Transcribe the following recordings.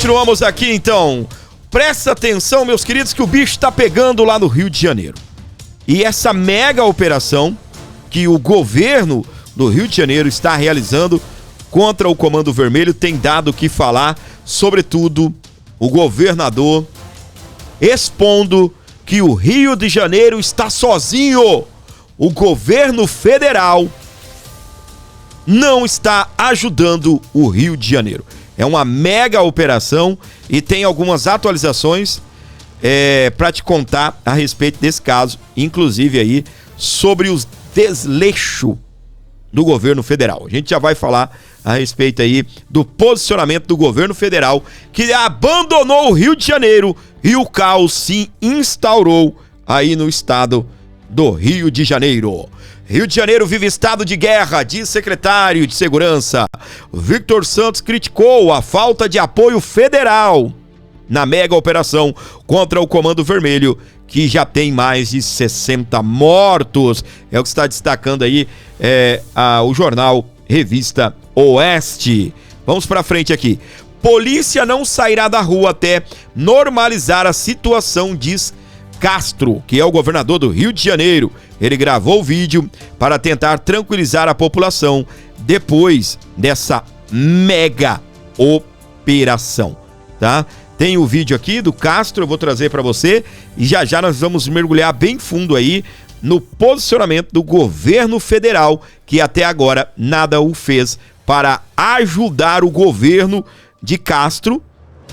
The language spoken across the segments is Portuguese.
Continuamos aqui então. Presta atenção, meus queridos, que o bicho tá pegando lá no Rio de Janeiro. E essa mega operação que o governo do Rio de Janeiro está realizando contra o Comando Vermelho tem dado o que falar, sobretudo o governador expondo que o Rio de Janeiro está sozinho. O governo federal não está ajudando o Rio de Janeiro. É uma mega operação e tem algumas atualizações para te contar a respeito desse caso, inclusive aí sobre os desleixos do governo federal. A gente já vai falar a respeito aí do posicionamento do governo federal que abandonou o Rio de Janeiro e o caos se instaurou aí no estado do Rio de Janeiro. Rio de Janeiro vive estado de guerra, diz secretário de Segurança. Victor Santos criticou a falta de apoio federal na mega operação contra o Comando Vermelho, que já tem mais de 60 mortos. É o que está destacando aí o jornal Revista Oeste. Vamos para frente aqui. Polícia não sairá da rua até normalizar a situação, diz Castro, que é o governador do Rio de Janeiro. Ele gravou o vídeo para tentar tranquilizar a população depois dessa mega operação, tá? Tem o vídeo aqui do Castro, eu vou trazer para você e já já nós vamos mergulhar bem fundo aí no posicionamento do governo federal, que até agora nada o fez para ajudar o governo de Castro,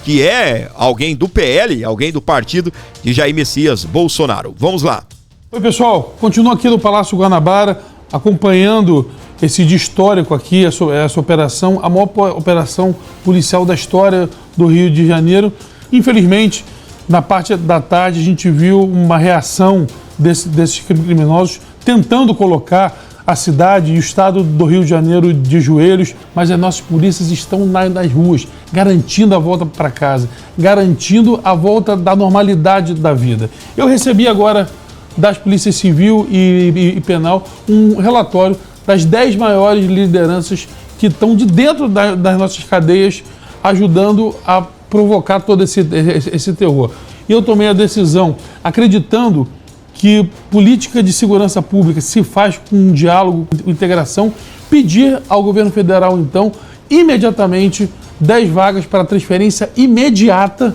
que é alguém do PL, alguém do partido de Jair Messias Bolsonaro. Vamos lá. Oi, pessoal. Continuo aqui no Palácio Guanabara, acompanhando esse dia histórico aqui, essa operação, a maior operação policial da história do Rio de Janeiro. Infelizmente, na parte da tarde, a gente viu uma reação desses criminosos tentando colocar a cidade e o estado do Rio de Janeiro de joelhos, mas as nossas polícias estão nas ruas, garantindo a volta para casa, garantindo a volta da normalidade da vida. Eu recebi agora das polícias civil e penal um relatório das 10 maiores lideranças que estão de dentro das nossas cadeias, ajudando a provocar todo esse terror. E eu tomei a decisão, acreditando que política de segurança pública se faz com um diálogo, com integração, pedir ao governo federal, então, imediatamente, 10 vagas para transferência imediata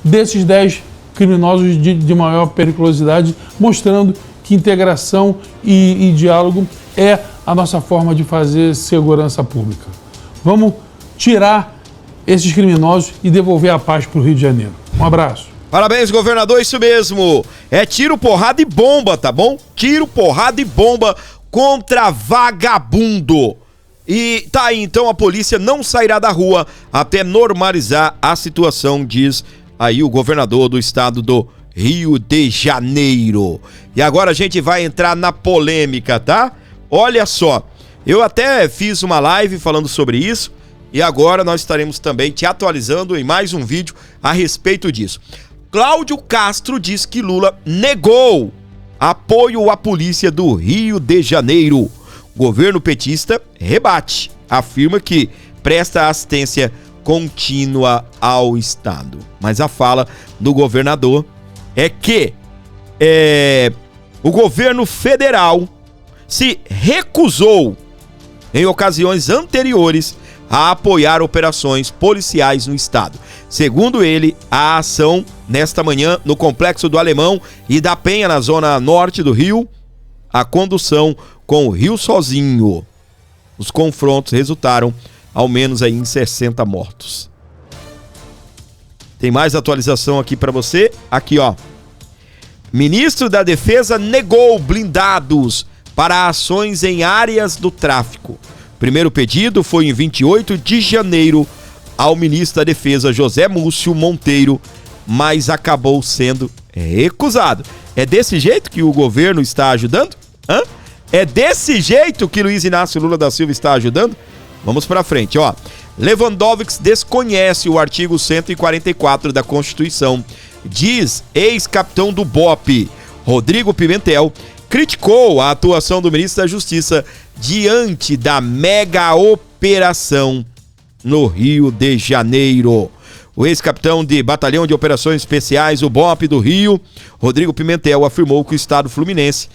desses 10 criminosos de maior periculosidade, mostrando que integração e diálogo é a nossa forma de fazer segurança pública. Vamos tirar esses criminosos e devolver a paz para o Rio de Janeiro. Um abraço. Parabéns, governador, isso mesmo. É tiro, porrada e bomba, tá bom? Tiro, porrada e bomba contra vagabundo. E tá aí, então, a polícia não sairá da rua até normalizar a situação, diz aí o governador do estado do Rio de Janeiro. E agora a gente vai entrar na polêmica, tá? Olha só, eu até fiz uma live falando sobre isso e agora nós estaremos também te atualizando em mais um vídeo a respeito disso. Cláudio Castro diz que Lula negou apoio à polícia do Rio de Janeiro. O governo petista rebate, afirma que presta assistência contínua ao Estado. Mas a fala do governador é que o governo federal se recusou em ocasiões anteriores a apoiar operações policiais no estado. Segundo ele, a ação nesta manhã no Complexo do Alemão e da Penha, na zona norte do Rio, a condução com o Rio sozinho. Os confrontos resultaram ao menos aí em 60 mortos. Tem mais atualização aqui para você. Aqui, ó. Ministro da Defesa negou blindados para ações em áreas do tráfico. Primeiro pedido foi em 28 de janeiro ao ministro da Defesa, José Múcio Monteiro, mas acabou sendo recusado. É desse jeito que o governo está ajudando? É desse jeito que Luiz Inácio Lula da Silva está ajudando? Vamos para frente, ó. Lewandowski desconhece o artigo 144 da Constituição, diz ex-capitão do BOPE. Rodrigo Pimentel criticou a atuação do ministro da Justiça diante da mega operação no Rio de Janeiro. O ex-capitão de Batalhão de Operações Especiais, o BOP do Rio, Rodrigo Pimentel, afirmou que o estado fluminense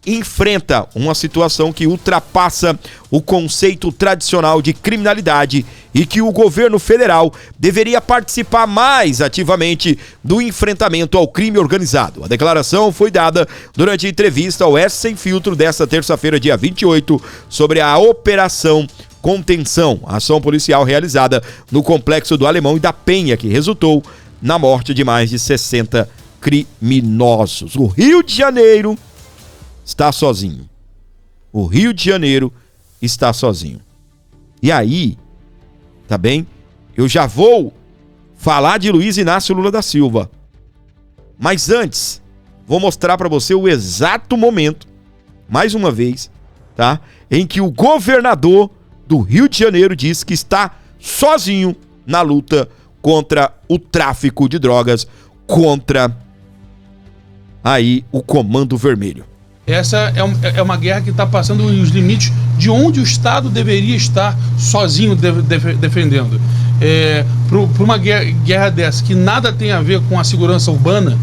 enfrenta uma situação que ultrapassa o conceito tradicional de criminalidade e que o governo federal deveria participar mais ativamente do enfrentamento ao crime organizado. A declaração foi dada durante a entrevista ao S Sem Filtro desta terça-feira, dia 28, sobre a Operação Contenção, a ação policial realizada no Complexo do Alemão e da Penha, que resultou na morte de mais de 60 criminosos. O Rio de Janeiro está sozinho. O Rio de Janeiro está sozinho. E aí, tá bem? Eu já vou falar de Luiz Inácio Lula da Silva. Mas antes, vou mostrar para você o exato momento, mais uma vez, tá? Em que o governador do Rio de Janeiro diz que está sozinho na luta contra o tráfico de drogas, contra aí o Comando Vermelho. Essa é uma guerra que está passando os limites de onde o Estado deveria estar sozinho defendendo. Para uma guerra dessa, que nada tem a ver com a segurança urbana,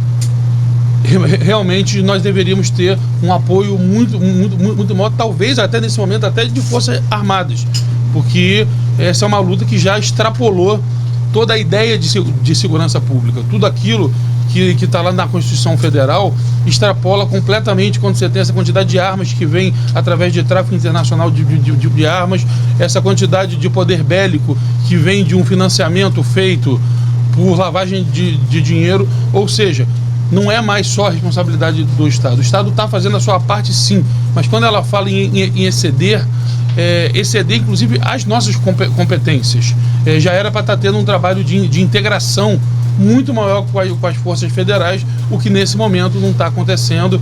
realmente nós deveríamos ter um apoio muito maior, talvez até nesse momento, até de forças armadas, porque essa é uma luta que já extrapolou toda a ideia de segurança pública. Tudo aquilo que está lá na Constituição Federal extrapola completamente quando você tem essa quantidade de armas que vem através de tráfico internacional de armas, essa quantidade de poder bélico que vem de um financiamento feito por lavagem de dinheiro, ou seja, não é mais só a responsabilidade do Estado. O Estado está fazendo a sua parte, sim, mas quando ela fala em exceder, exceder inclusive as nossas competências. Já era para estar tendo um trabalho de integração muito maior com as forças federais, o que nesse momento não está acontecendo.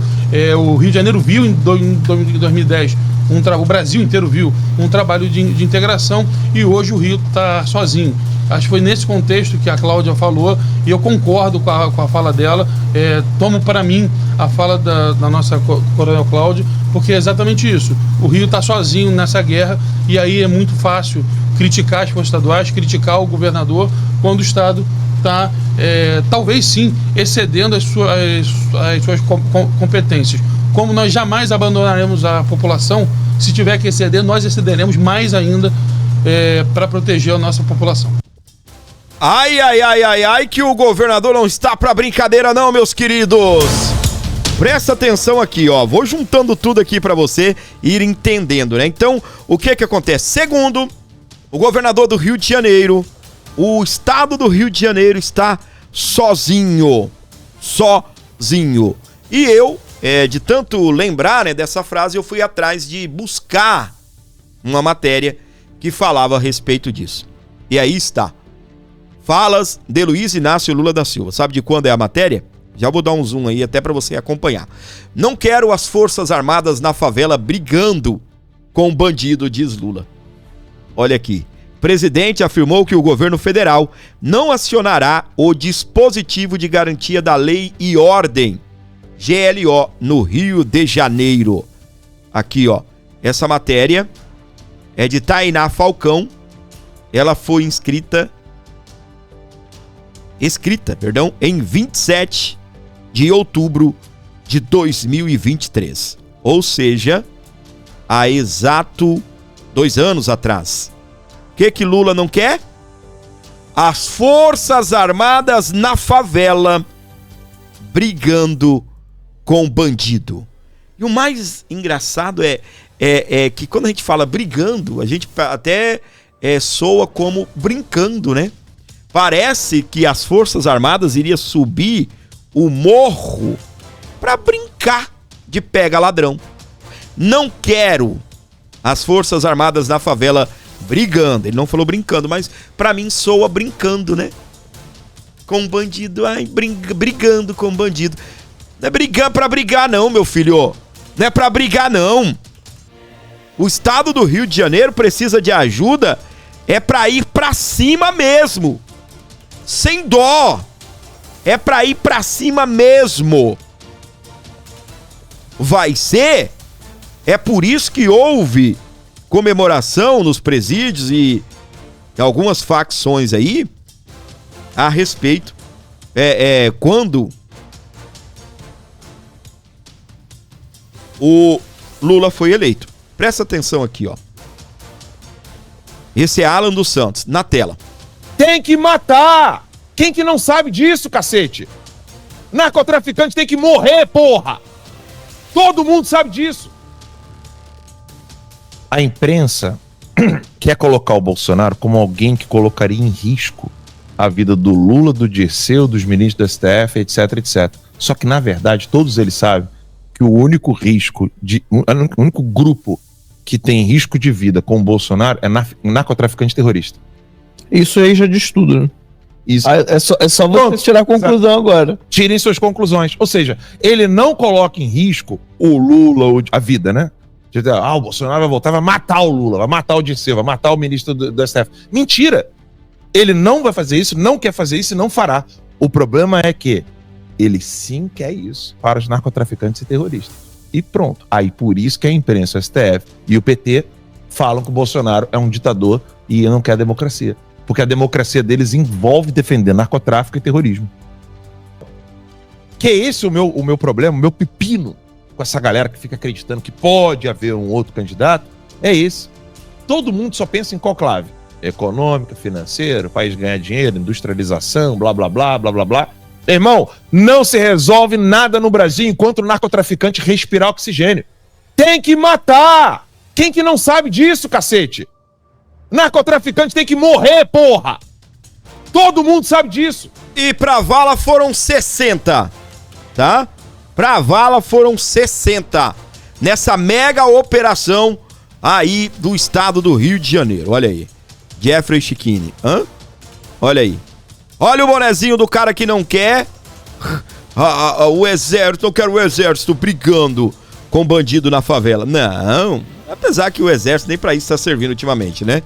O Rio de Janeiro viu em 2010, o Brasil inteiro viu um trabalho de integração, e hoje o Rio está sozinho. Acho que foi nesse contexto que a Cláudia falou, e eu concordo com a fala dela. Tomo para mim a fala da nossa coronel Cláudia, porque é exatamente isso. O Rio está sozinho nessa guerra, e aí é muito fácil criticar as forças estaduais, criticar o governador, quando o Estado está, talvez sim, excedendo as suas competências. Como nós jamais abandonaremos a população, se tiver que exceder, nós excederemos mais ainda para proteger a nossa população. Ai, que o governador não está pra brincadeira não, meus queridos. Presta atenção aqui, ó. Vou juntando tudo aqui pra você ir entendendo, né? Então, o que acontece? Segundo o governador do Rio de Janeiro, o estado do Rio de Janeiro está sozinho. Sozinho. E eu, de tanto lembrar, né, dessa frase, eu fui atrás de buscar uma matéria que falava a respeito disso. E aí está. Falas de Luiz Inácio Lula da Silva. Sabe de quando é a matéria? Já vou dar um zoom aí até para você acompanhar. Não quero as Forças Armadas na favela brigando com o bandido, diz Lula. Olha aqui. Presidente afirmou que o governo federal não acionará o dispositivo de garantia da lei e ordem, GLO, no Rio de Janeiro. Aqui, ó. Essa matéria é de Tainá Falcão. Ela foi escrita em 27 de outubro de 2023. Ou seja, há exato 2 anos atrás. O que Lula não quer? As Forças Armadas na favela brigando com bandido. E o mais engraçado é que quando a gente fala brigando, a gente até soa como brincando, né? Parece que as Forças Armadas iriam subir o morro para brincar de pega ladrão. Não quero as Forças Armadas na favela brigando. Ele não falou brincando, mas para mim soa brincando, né? Com bandido, brigando com bandido. Não é brigar pra brigar não, meu filho. Não é pra brigar não. O estado do Rio de Janeiro precisa de ajuda, é pra ir pra cima mesmo. Sem dó. É pra ir pra cima mesmo. Vai ser? É por isso que houve comemoração nos presídios e algumas facções aí a respeito quando o Lula foi eleito. Presta atenção aqui, ó. Esse é Alan dos Santos, na tela. Tem que matar! Quem que não sabe disso, cacete? Narcotraficante tem que morrer, porra! Todo mundo sabe disso. A imprensa quer colocar o Bolsonaro como alguém que colocaria em risco a vida do Lula, do Dirceu, dos ministros do STF, etc, etc. Só que, na verdade, todos eles sabem que o único grupo que tem risco de vida com o Bolsonaro é narcotraficante terrorista. Isso aí já diz tudo, né? Isso. É só você tirar a conclusão agora. Tirem suas conclusões. Ou seja, ele não coloca em risco o Lula, a vida, né? O Bolsonaro vai voltar, vai matar o Lula, vai matar o Dirceu, vai matar o ministro do STF. Mentira! Ele não vai fazer isso, não quer fazer isso e não fará. O problema é que ele sim quer isso para os narcotraficantes e terroristas. E pronto. Aí por isso que a imprensa, o STF e o PT falam que o Bolsonaro é um ditador e não quer democracia. Porque a democracia deles envolve defender narcotráfico e terrorismo. Que é esse o meu problema, o meu pepino com essa galera que fica acreditando que pode haver um outro candidato, é esse. Todo mundo só pensa em qual clave? Econômica, financeira, o país ganhar dinheiro, industrialização, blá, blá, blá, blá, blá, blá. Irmão, não se resolve nada no Brasil enquanto o narcotraficante respirar oxigênio. Tem que matar! Quem que não sabe disso, cacete? Narcotraficante tem que morrer, porra! Todo mundo sabe disso. E pra vala foram 60, tá? Pra vala foram 60 nessa mega operação aí do estado do Rio de Janeiro. Olha aí. Jeffrey Chiquini. Hã? Olha aí. Olha o bonezinho do cara que não quer. O exército, eu quero o exército brigando com bandido na favela. Não. Apesar que o exército nem pra isso tá servindo ultimamente, né?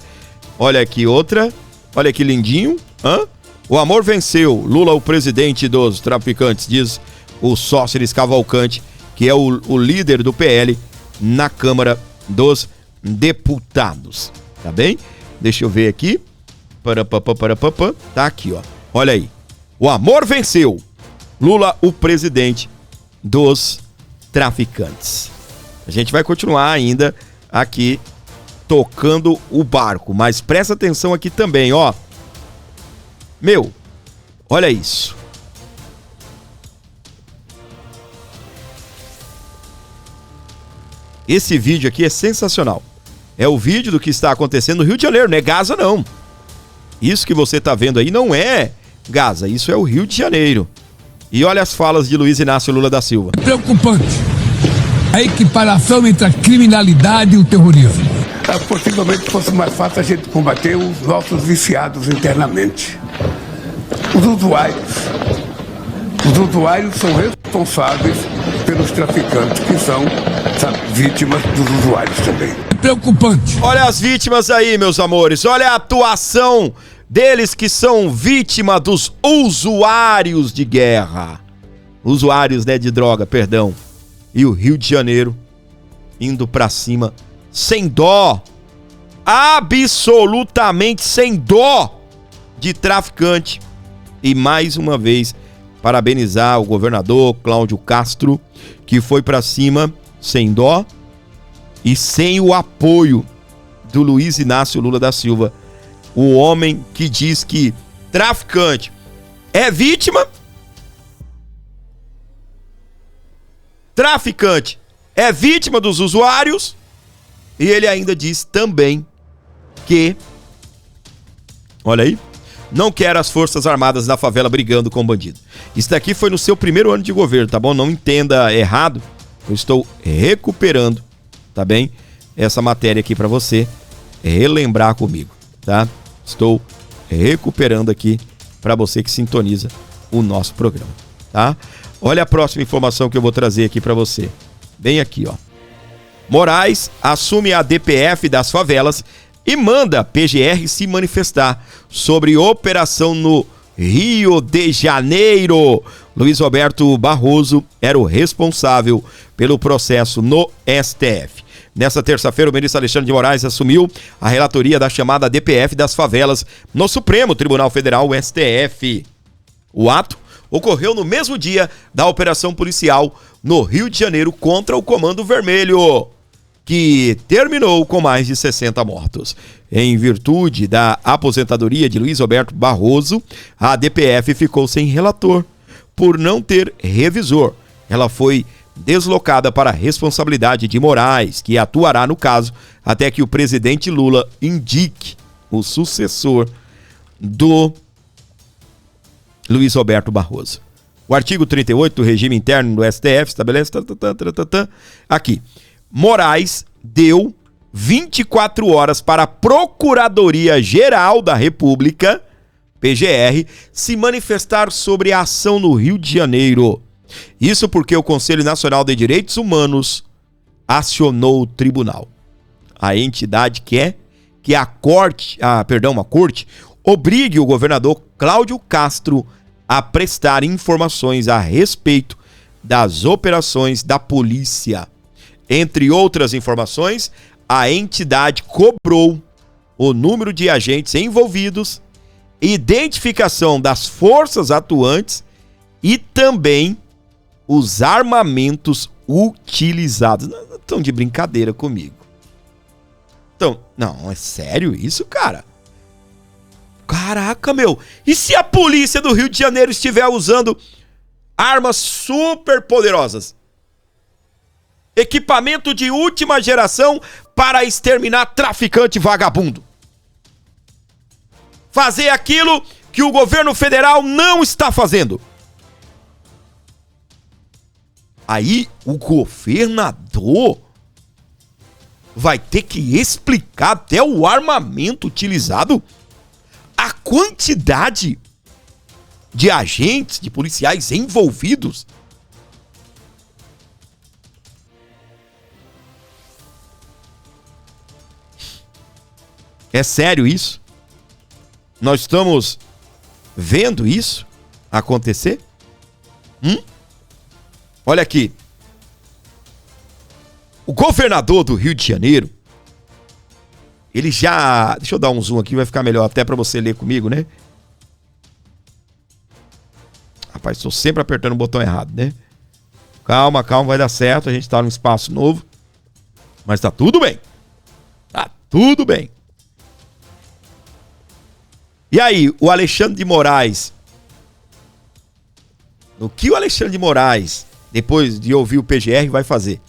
Olha aqui outra. Olha que lindinho. Hã? O amor venceu. Lula, o presidente dos traficantes, diz o Sócrates Cavalcante, que é o líder do PL na Câmara dos Deputados. Tá bem? Deixa eu ver aqui. Tá aqui, ó. Olha aí. O amor venceu. Lula, o presidente dos traficantes. A gente vai continuar ainda aqui tocando o barco, mas presta atenção aqui também, ó. Meu, olha isso. Esse vídeo aqui é sensacional. É o vídeo do que está acontecendo no Rio de Janeiro, não é Gaza não. Isso que você está vendo aí não é Gaza, isso é o Rio de Janeiro. E olha as falas de Luiz Inácio Lula da Silva. Preocupante a equiparação entre a criminalidade e o terrorismo. Possivelmente fosse mais fácil a gente combater os nossos viciados internamente. Os usuários são responsáveis pelos traficantes, que são, sabe, vítimas dos usuários também. Preocupante. Olha as vítimas aí, meus amores. Olha a atuação deles que são vítima dos usuários de guerra. Usuários, né, de droga, perdão. E o Rio de Janeiro indo pra cima sem dó. Absolutamente sem dó de traficante. E mais uma vez, parabenizar o governador Cláudio Castro, que foi pra cima sem dó e sem o apoio do Luiz Inácio Lula da Silva, o homem que diz que traficante é vítima, traficante é vítima dos usuários, e ele ainda diz também que, olha aí, não quer as Forças Armadas da favela brigando com bandido. Isso daqui foi no seu primeiro ano de governo, tá bom? Não entenda errado, eu estou recuperando, tá bem? Essa matéria aqui pra você relembrar comigo, tá? Estou recuperando aqui pra você que sintoniza o nosso programa, tá? Olha a próxima informação que eu vou trazer aqui pra você. Bem aqui, ó. Moraes assume a DPF das favelas e manda PGR se manifestar sobre operação no Rio de Janeiro. Luiz Roberto Barroso era o responsável pelo processo no STF. Nessa terça-feira, o ministro Alexandre de Moraes assumiu a relatoria da chamada DPF das favelas no Supremo Tribunal Federal, o STF. O ato ocorreu no mesmo dia da operação policial no Rio de Janeiro contra o Comando Vermelho, que terminou com mais de 60 mortos. Em virtude da aposentadoria de Luiz Roberto Barroso, a DPF ficou sem relator por não ter revisor. Ela foi deslocada para a responsabilidade de Moraes, que atuará no caso até que o presidente Lula indique o sucessor do Luiz Roberto Barroso. O artigo 38 do regime interno do STF estabelece aqui. Moraes deu 24 horas para a Procuradoria-Geral da República, PGR, se manifestar sobre a ação no Rio de Janeiro. Isso porque o Conselho Nacional de Direitos Humanos acionou o tribunal. A entidade quer que a corte obrigue o governador Cláudio Castro a prestar informações a respeito das operações da polícia. Entre outras informações, a entidade cobrou o número de agentes envolvidos, identificação das forças atuantes e também os armamentos utilizados. Não estão de brincadeira comigo. Então, não, é sério isso, cara? Caraca, meu. E se a polícia do Rio de Janeiro estiver usando armas super poderosas? Equipamento de última geração para exterminar traficante vagabundo. Fazer aquilo que o governo federal não está fazendo. Aí o governador vai ter que explicar até o armamento utilizado, a quantidade de agentes, de policiais envolvidos. É sério isso? Nós estamos vendo isso acontecer? Olha aqui. O governador do Rio de Janeiro, ele já... Deixa eu dar um zoom aqui, vai ficar melhor até para você ler comigo, né? Rapaz, estou sempre apertando o botão errado, né? Calma, vai dar certo. A gente tá num espaço novo. Mas tá tudo bem. Tá tudo bem. E aí, o Alexandre de Moraes... O que o Alexandre de Moraes, depois de ouvir o PGR, vai fazer?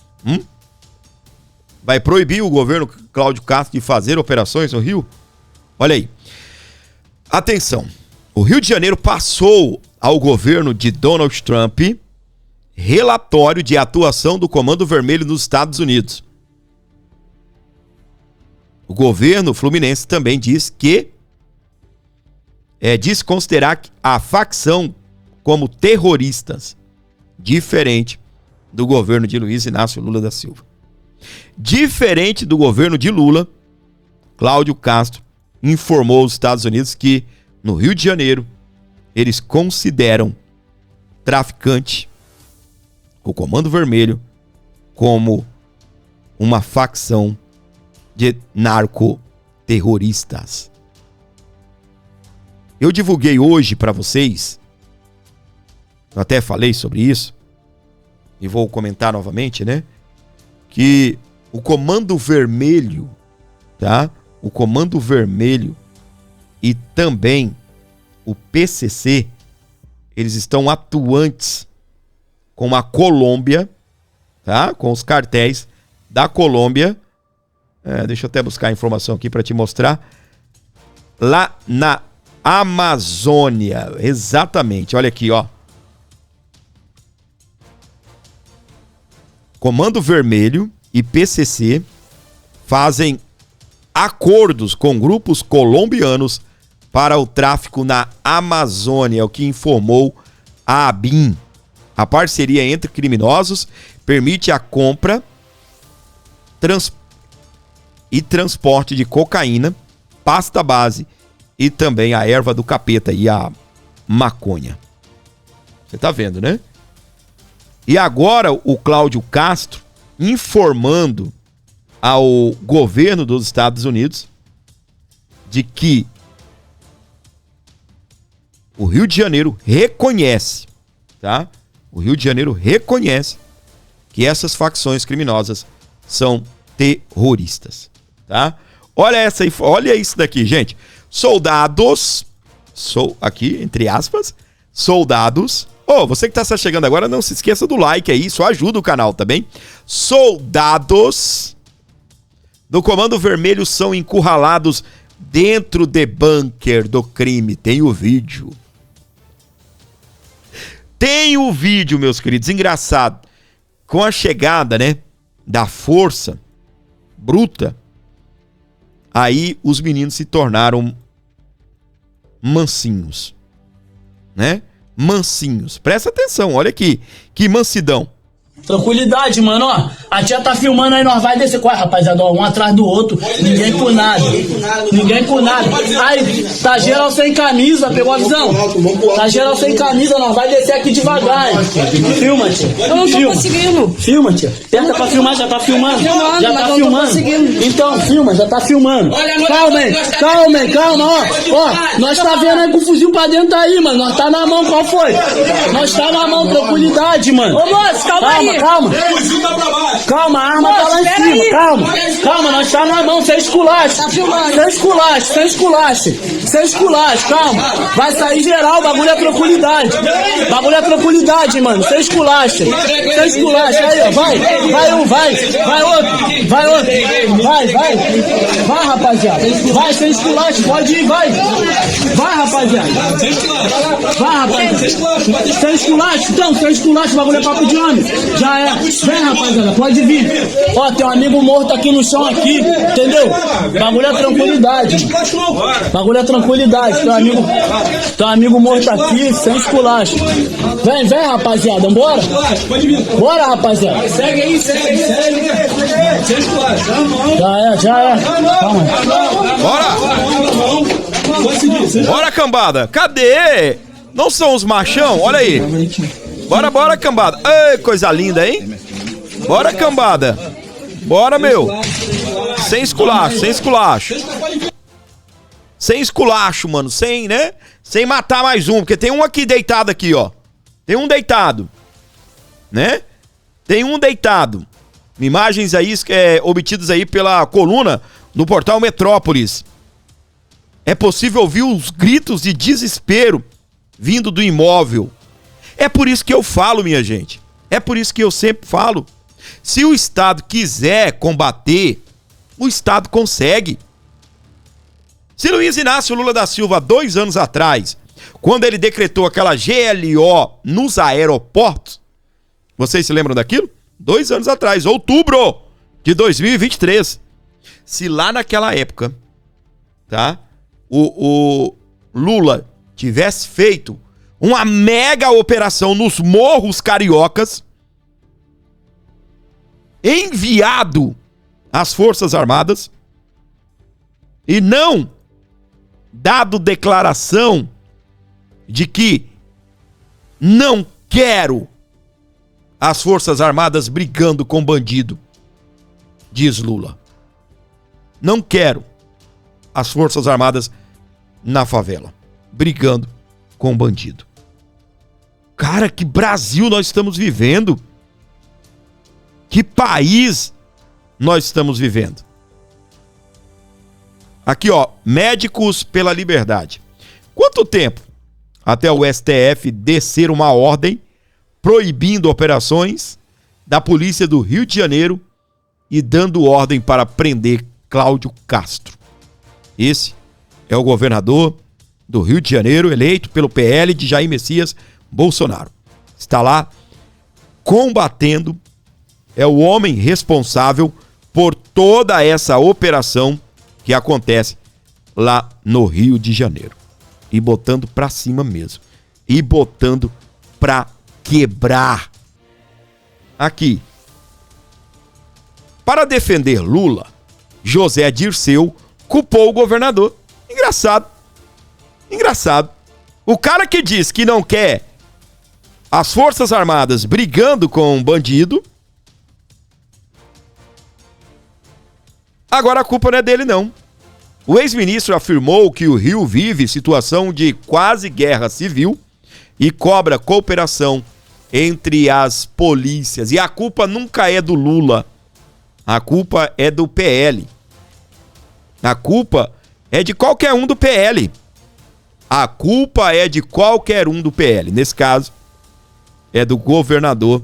Vai proibir o governo Cláudio Castro de fazer operações no Rio? Olha aí. Atenção. O Rio de Janeiro passou ao governo de Donald Trump relatório de atuação do Comando Vermelho nos Estados Unidos. O governo fluminense também diz que diz considerar a facção como terroristas, diferente do governo de Luiz Inácio Lula da Silva. Diferente do governo de Lula, Cláudio Castro informou aos Estados Unidos que, no Rio de Janeiro, eles consideram traficante o Comando Vermelho como uma facção de narcoterroristas. Eu divulguei hoje para vocês, eu até falei sobre isso, e vou comentar novamente, né? Que o Comando Vermelho, tá? O Comando Vermelho e também o PCC, eles estão atuantes com a Colômbia, tá? Com os cartéis da Colômbia. Deixa eu até buscar a informação aqui para te mostrar. Lá na Amazônia, exatamente. Olha aqui, ó. Comando Vermelho e PCC fazem acordos com grupos colombianos para o tráfico na Amazônia, o que informou a ABIN. A parceria entre criminosos permite a compra e transporte de cocaína, pasta base e também a erva do capeta e a maconha. Você tá vendo, né? E agora o Cláudio Castro informando ao governo dos Estados Unidos de que o Rio de Janeiro reconhece, tá? O Rio de Janeiro reconhece que essas facções criminosas são terroristas, tá? Olha isso daqui, gente. Soldados, aqui, entre aspas, soldados. Você que está chegando agora, não se esqueça do like aí, isso ajuda o canal, tá bem? Soldados do Comando Vermelho são encurralados dentro de bunker do crime. Tem o vídeo. Tem o vídeo, meus queridos. Engraçado. Com a chegada, né, da força bruta, aí os meninos se tornaram mansinhos, né? Mansinhos. Presta atenção, olha aqui. Que mansidão. Tranquilidade, mano, ó. A tia tá filmando aí, nós vai descer. Qual é, rapaziada? Ó, um atrás do outro. Ninguém por nada. Ninguém por nada. Aí, tá geral sem camisa, pegou a visão? Tá geral sem camisa, nós vai descer aqui devagar. Filma, tia. Eu não tô conseguindo. Filma, tia. Tenta pra filmar, já tá filmando. Já tá filmando. Então, filma, já tá filmando. Calma aí, calma, ó. Nós tá vendo aí com o fuzil pra dentro aí, mano. Nós tá na mão, qual foi? Nós tá na mão, tranquilidade, mano. Ô, moço, calma aí. Calma, a arma tá lá em cima. Calma, nós tá na mão, sem esculacho. Sem esculacho, calma. Vai sair geral, bagulho é tranquilidade. Mano, sem esculacho. Aí, ó, vai outro. Vai, rapaziada. Vai, sem esculacho, pode ir, vai, rapaziada. Sem esculacho, então, o bagulho é papo de homem. Já é. Vem, rapaziada, pode vir. Ó, tem um amigo morto aqui no chão aqui, entendeu? Bagulho é tranquilidade. Tem um amigo morto aqui, sem esculacho. Vem, rapaziada, bora? Bora, rapaziada. Segue aí. Sem esculacho. Já é. Calma aí. Bora, cambada. Cadê? Não são os machão? Olha aí. Bora, cambada. Ei, coisa linda, hein? Bora, cambada. Bora, meu. Sem esculacho. Sem esculacho, mano. Sem, né? Sem matar mais um. Porque tem um aqui deitado aqui, ó. Tem um deitado. Né? Tem um deitado. Imagens aí obtidas aí pela coluna no portal Metrópolis. É possível ouvir os gritos de desespero vindo do imóvel. É por isso que eu falo, minha gente. É por isso que eu sempre falo. Se o Estado quiser combater, o Estado consegue. Se Luiz Inácio Lula da Silva, 2 anos atrás, quando ele decretou aquela GLO nos aeroportos, vocês se lembram daquilo? 2 anos atrás, outubro de 2023. Se lá naquela época, tá, o Lula tivesse feito uma mega operação nos morros cariocas, enviado às Forças Armadas e não dado declaração de que não quero as Forças Armadas brigando com bandido, diz Lula. Não quero as Forças Armadas na favela, brigando com bandido. Cara, que Brasil nós estamos vivendo. Que país nós estamos vivendo. Aqui, ó, Médicos pela Liberdade. Quanto tempo até o STF descer uma ordem proibindo operações da polícia do Rio de Janeiro e dando ordem para prender Cláudio Castro? Esse é o governador do Rio de Janeiro, eleito pelo PL de Jair Messias Bolsonaro. Está lá combatendo, é o homem responsável por toda essa operação que acontece lá no Rio de Janeiro. E botando pra cima mesmo. E botando pra quebrar. Aqui. Para defender Lula, José Dirceu culpou o governador. Engraçado. O cara que diz que não quer as Forças Armadas brigando com um bandido Agora a culpa não é dele, não. O ex-ministro afirmou que o Rio vive situação de quase guerra civil e cobra cooperação entre as polícias. E a culpa nunca é do Lula. A culpa é do PL. A culpa é de qualquer um do PL. A culpa é de qualquer um do PL. Nesse caso, é do governador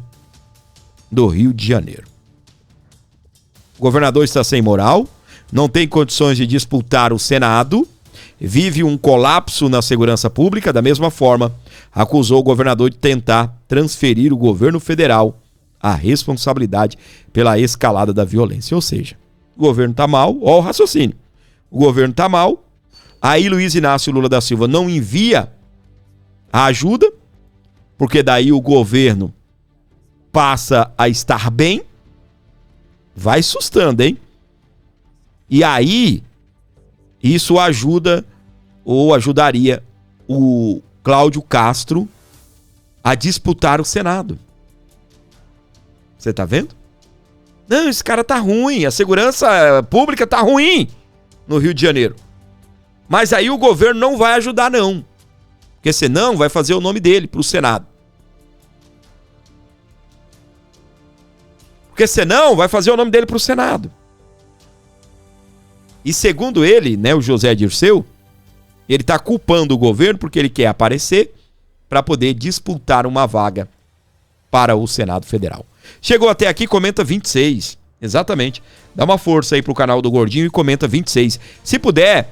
do Rio de Janeiro. O governador está sem moral, não tem condições de disputar o Senado, vive um colapso na segurança pública. Da mesma forma, acusou o governador de tentar transferir o governo federal a responsabilidade pela escalada da violência. Ou seja, o governo está mal, ó o raciocínio. O governo está mal, aí Luiz Inácio Lula da Silva não envia a ajuda, porque daí o governo passa a estar bem, vai sustando, hein? E aí, isso ajuda ou ajudaria o Cláudio Castro a disputar o Senado. Você tá vendo? Não, esse cara tá ruim, a segurança pública tá ruim no Rio de Janeiro. Mas aí o governo não vai ajudar, não. Porque senão vai fazer o nome dele pro Senado. Porque senão vai fazer o nome dele pro Senado. E segundo ele, né, o José Dirceu, ele tá culpando o governo porque ele quer aparecer para poder disputar uma vaga para o Senado Federal. Chegou até aqui, comenta 26. Exatamente. Dá uma força aí pro canal do Gordinho e comenta 26. Se puder,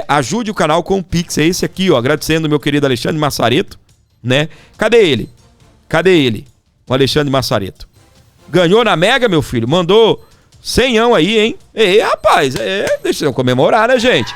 ajude o canal com o Pix. É esse aqui, ó. Agradecendo o meu querido Alexandre Massareto, né? Cadê ele? O Alexandre Massareto. Ganhou na Mega, meu filho. Mandou 100 aí, hein? Ei, rapaz. Deixa eu comemorar, né, gente?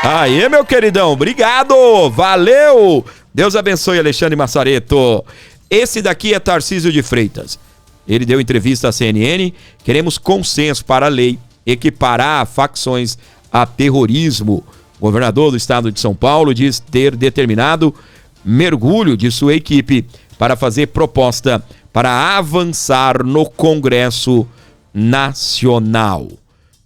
Aê, meu queridão. Obrigado. Valeu. Deus abençoe, Alexandre Massareto. Esse daqui é Tarcísio de Freitas. Ele deu entrevista à CNN. Queremos consenso para a lei equiparar facções a terrorismo. O governador do estado de São Paulo diz ter determinado mergulho de sua equipe para fazer proposta para avançar no Congresso Nacional.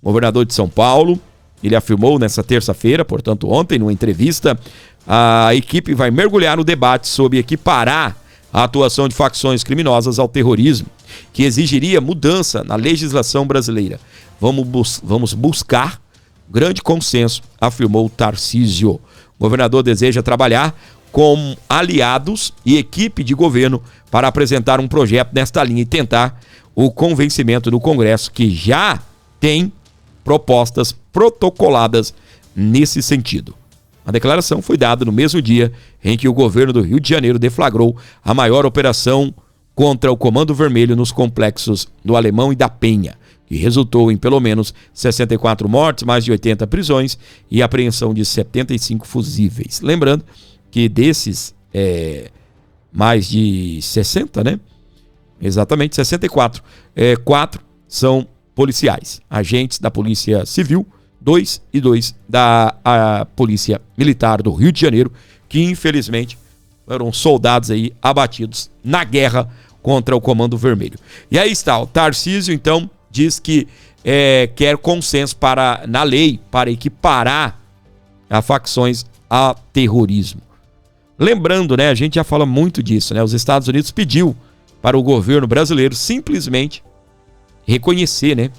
O governador de São Paulo, ele afirmou nessa terça-feira, portanto ontem, numa entrevista, a equipe vai mergulhar no debate sobre equiparar a atuação de facções criminosas ao terrorismo, que exigiria mudança na legislação brasileira. Vamos buscar grande consenso, afirmou Tarcísio. O governador deseja trabalhar com aliados e equipe de governo para apresentar um projeto nesta linha e tentar o convencimento do Congresso, que já tem propostas protocoladas nesse sentido. A declaração foi dada no mesmo dia em que o governo do Rio de Janeiro deflagrou a maior operação contra o Comando Vermelho nos complexos do Alemão e da Penha, que resultou em pelo menos 64 mortes, mais de 80 prisões e apreensão de 75 fuzíveis. Lembrando que desses, mais de 60, né? Exatamente, 64. 4 são policiais, agentes da Polícia Civil, 2 e 2 da Polícia Militar do Rio de Janeiro, que infelizmente eram soldados aí abatidos na guerra contra o Comando Vermelho. E aí está, o Tarcísio então diz que quer consenso na lei para equiparar a facções a terrorismo. Lembrando, né, a gente já fala muito disso, né? Os Estados Unidos pediu para o governo brasileiro simplesmente reconhecer, né,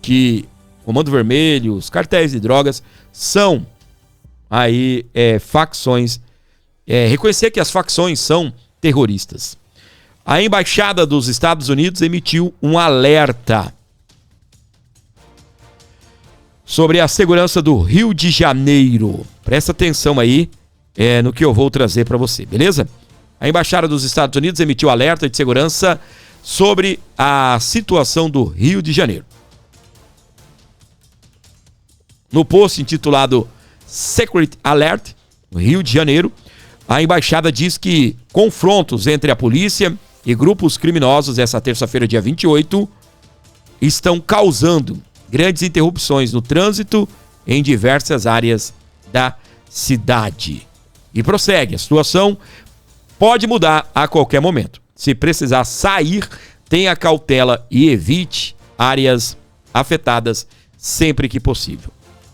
que o Comando Vermelho, os cartéis de drogas são aí facções, reconhecer que as facções são terroristas. A Embaixada dos Estados Unidos emitiu um alerta sobre a segurança do Rio de Janeiro. Presta atenção aí no que eu vou trazer para você, beleza? A Embaixada dos Estados Unidos emitiu alerta de segurança sobre a situação do Rio de Janeiro. No post intitulado Secret Alert, no Rio de Janeiro, a embaixada diz que confrontos entre a polícia e grupos criminosos essa terça-feira, dia 28, estão causando grandes interrupções no trânsito em diversas áreas da cidade. E prossegue, a situação pode mudar a qualquer momento. Se precisar sair, tenha cautela e evite áreas afetadas sempre que possível.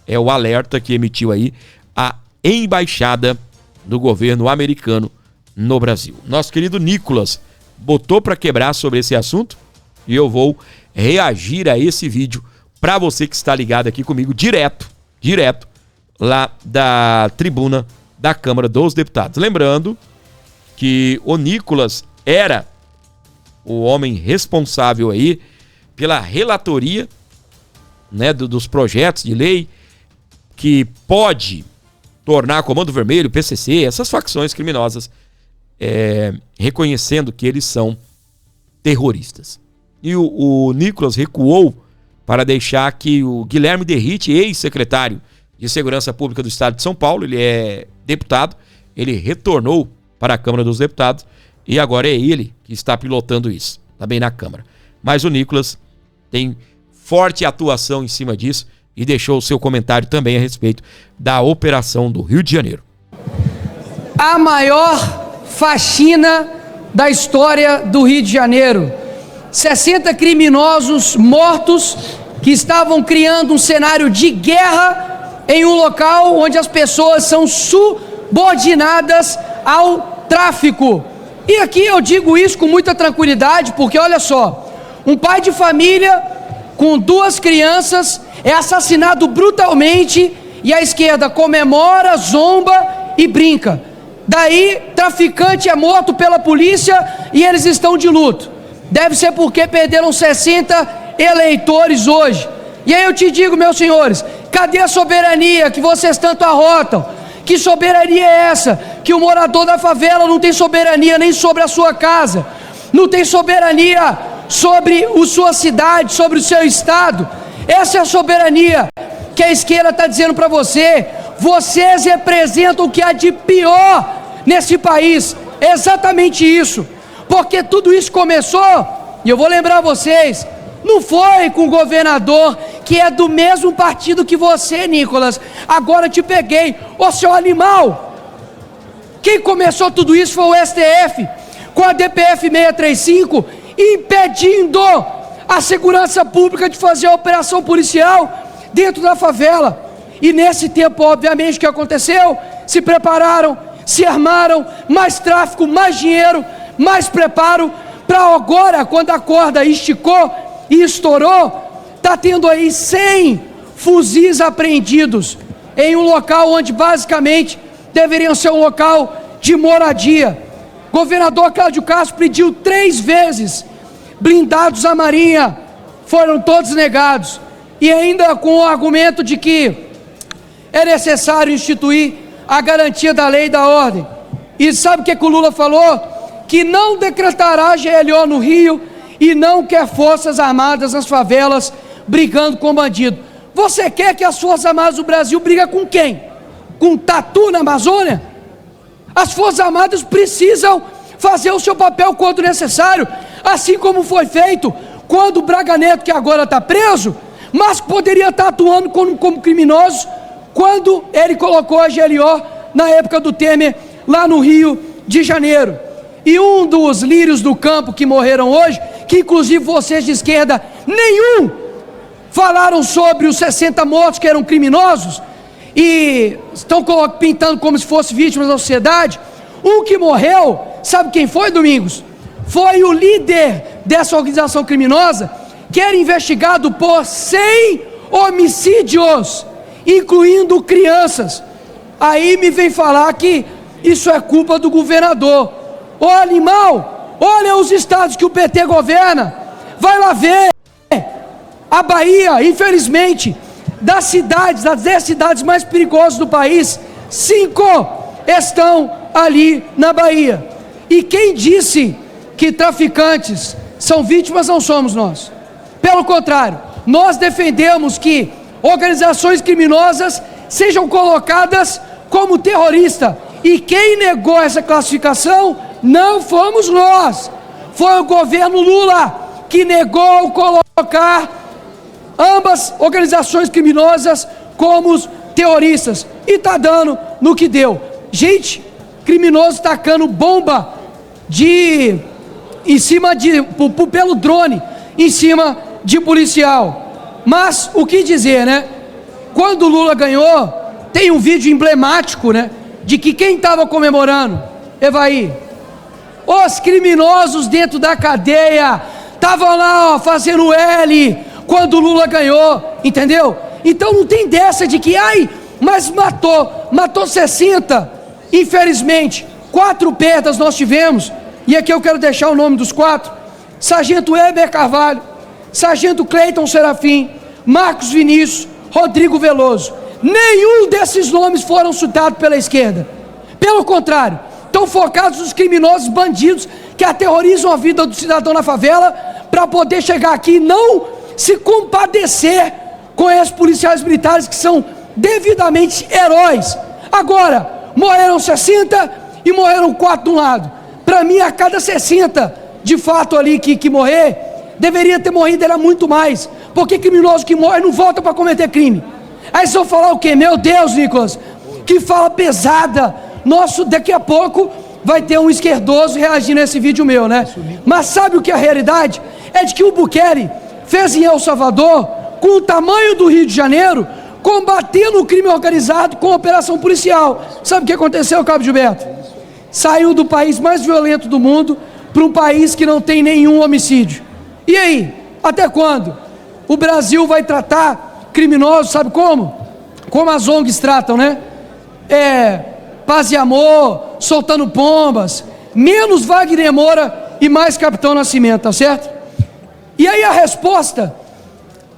É o alerta que emitiu aí a embaixada do governo americano no Brasil. Nosso querido Nicolas botou para quebrar sobre esse assunto e eu vou reagir a esse vídeo para você que está ligado aqui comigo direto lá da tribuna da Câmara dos Deputados. Lembrando que o Nicolas era o homem responsável aí pela relatoria, né, dos projetos de lei que pode tornar Comando Vermelho, PCC, essas facções criminosas, reconhecendo que eles são terroristas. E o Nicolas recuou para deixar que o Guilherme Derrite, ex-secretário de Segurança Pública do Estado de São Paulo, ele é deputado, ele retornou para a Câmara dos Deputados e agora é ele que está pilotando isso, também na Câmara. Mas o Nicolas tem forte atuação em cima disso e deixou o seu comentário também a respeito da operação do Rio de Janeiro. A maior faxina da história do Rio de Janeiro. 60 criminosos mortos que estavam criando um cenário de guerra em um local onde as pessoas são subordinadas ao tráfico. E aqui eu digo isso com muita tranquilidade, porque olha só, um pai de família com 2 crianças é assassinado brutalmente e a esquerda comemora, zomba e brinca. Daí, traficante é morto pela polícia e eles estão de luto. Deve ser porque perderam 60 eleitores hoje. E aí eu te digo, meus senhores, cadê a soberania que vocês tanto arrotam? Que soberania é essa? Que o morador da favela não tem soberania nem sobre a sua casa, não tem soberania sobre a sua cidade, sobre o seu estado. Essa é a soberania que a esquerda está dizendo para você. Vocês representam o que há de pior nesse país. É exatamente isso. Porque tudo isso começou, e eu vou lembrar vocês, não foi com o governador que é do mesmo partido que você, Nicolas. Agora te peguei, ô seu animal. Quem começou tudo isso foi o STF, com a DPF 635, impedindo a segurança pública de fazer a operação policial dentro da favela. E nesse tempo, obviamente, o que aconteceu? Se prepararam, se armaram, mais tráfico, mais dinheiro, mais preparo, para agora, quando a corda esticou e estourou, está tendo aí 100 fuzis apreendidos em um local onde basicamente deveriam ser um local de moradia. Governador Cláudio Castro pediu 3 vezes blindados à Marinha, foram todos negados, e ainda com o argumento de que é necessário instituir a garantia da lei e da ordem. E sabe o que o Lula falou? Que não decretará GLO no Rio e não quer forças armadas nas favelas brigando com bandido. Você quer que as forças armadas do Brasil briguem com quem? Com tatu na Amazônia? As forças armadas precisam fazer o seu papel quando necessário, assim como foi feito quando o Braga Neto, que agora está preso, mas poderia estar atuando como criminoso quando ele colocou a GLO na época do Temer lá no Rio de Janeiro. E um dos lírios do campo que morreram hoje, que inclusive vocês de esquerda nenhum falaram sobre os 60 mortos que eram criminosos e estão pintando como se fossem vítimas da sociedade. Um que morreu, sabe quem foi, Domingos? Foi o líder dessa organização criminosa, que era investigado por 100 homicídios, incluindo crianças. Aí me vem falar que isso é culpa do governador. Ô animal, olha os estados que o PT governa, vai lá ver. A Bahia, infelizmente, das 10 cidades mais perigosas do país, 5 estão ali na Bahia. E quem disse que traficantes são vítimas não somos nós. Pelo contrário, nós defendemos que organizações criminosas sejam colocadas como terrorista. E quem negou essa classificação não fomos nós. Foi o governo Lula que negou colocar ambas organizações criminosas como terroristas. E tá dando no que deu. Gente, criminoso tacando bomba pelo drone em cima de policial. Mas o que dizer, né? Quando o Lula ganhou, tem um vídeo emblemático, né? De que quem estava comemorando, Evaí, os criminosos dentro da cadeia estavam lá, ó, fazendo L quando o Lula ganhou, entendeu? Então não tem dessa de que, ai, mas matou 60, infelizmente, 4 perdas nós tivemos, e aqui eu quero deixar o nome dos 4, Sargento Heber Carvalho, Sargento Cleiton Serafim, Marcos Vinícius, Rodrigo Veloso. Nenhum desses nomes foram citados pela esquerda. Pelo contrário, estão focados nos criminosos bandidos que aterrorizam a vida do cidadão na favela para poder chegar aqui e não se compadecer com esses policiais militares que são devidamente heróis. Agora, morreram 60 e morreram 4 de um lado. Para mim, a cada 60, de fato ali que morrer, deveria ter morrido, era muito mais. Porque criminoso que morre não volta para cometer crime. Aí se eu falar o quê? Meu Deus, Nicolas, que fala pesada. Nosso, daqui a pouco vai ter um esquerdoso reagindo a esse vídeo meu, né? Mas sabe o que é a realidade? É de que o Bukele fez em El Salvador, com o tamanho do Rio de Janeiro, combatendo o crime organizado com operação policial. Sabe o que aconteceu, Cabo Gilberto? Saiu do país mais violento do mundo para um país que não tem nenhum homicídio. E aí? Até quando? O Brasil vai tratar criminosos, sabe como? Como as ONGs tratam, né? Paz e amor, soltando pombas, menos Wagner Moura e mais Capitão Nascimento, tá certo? E aí a resposta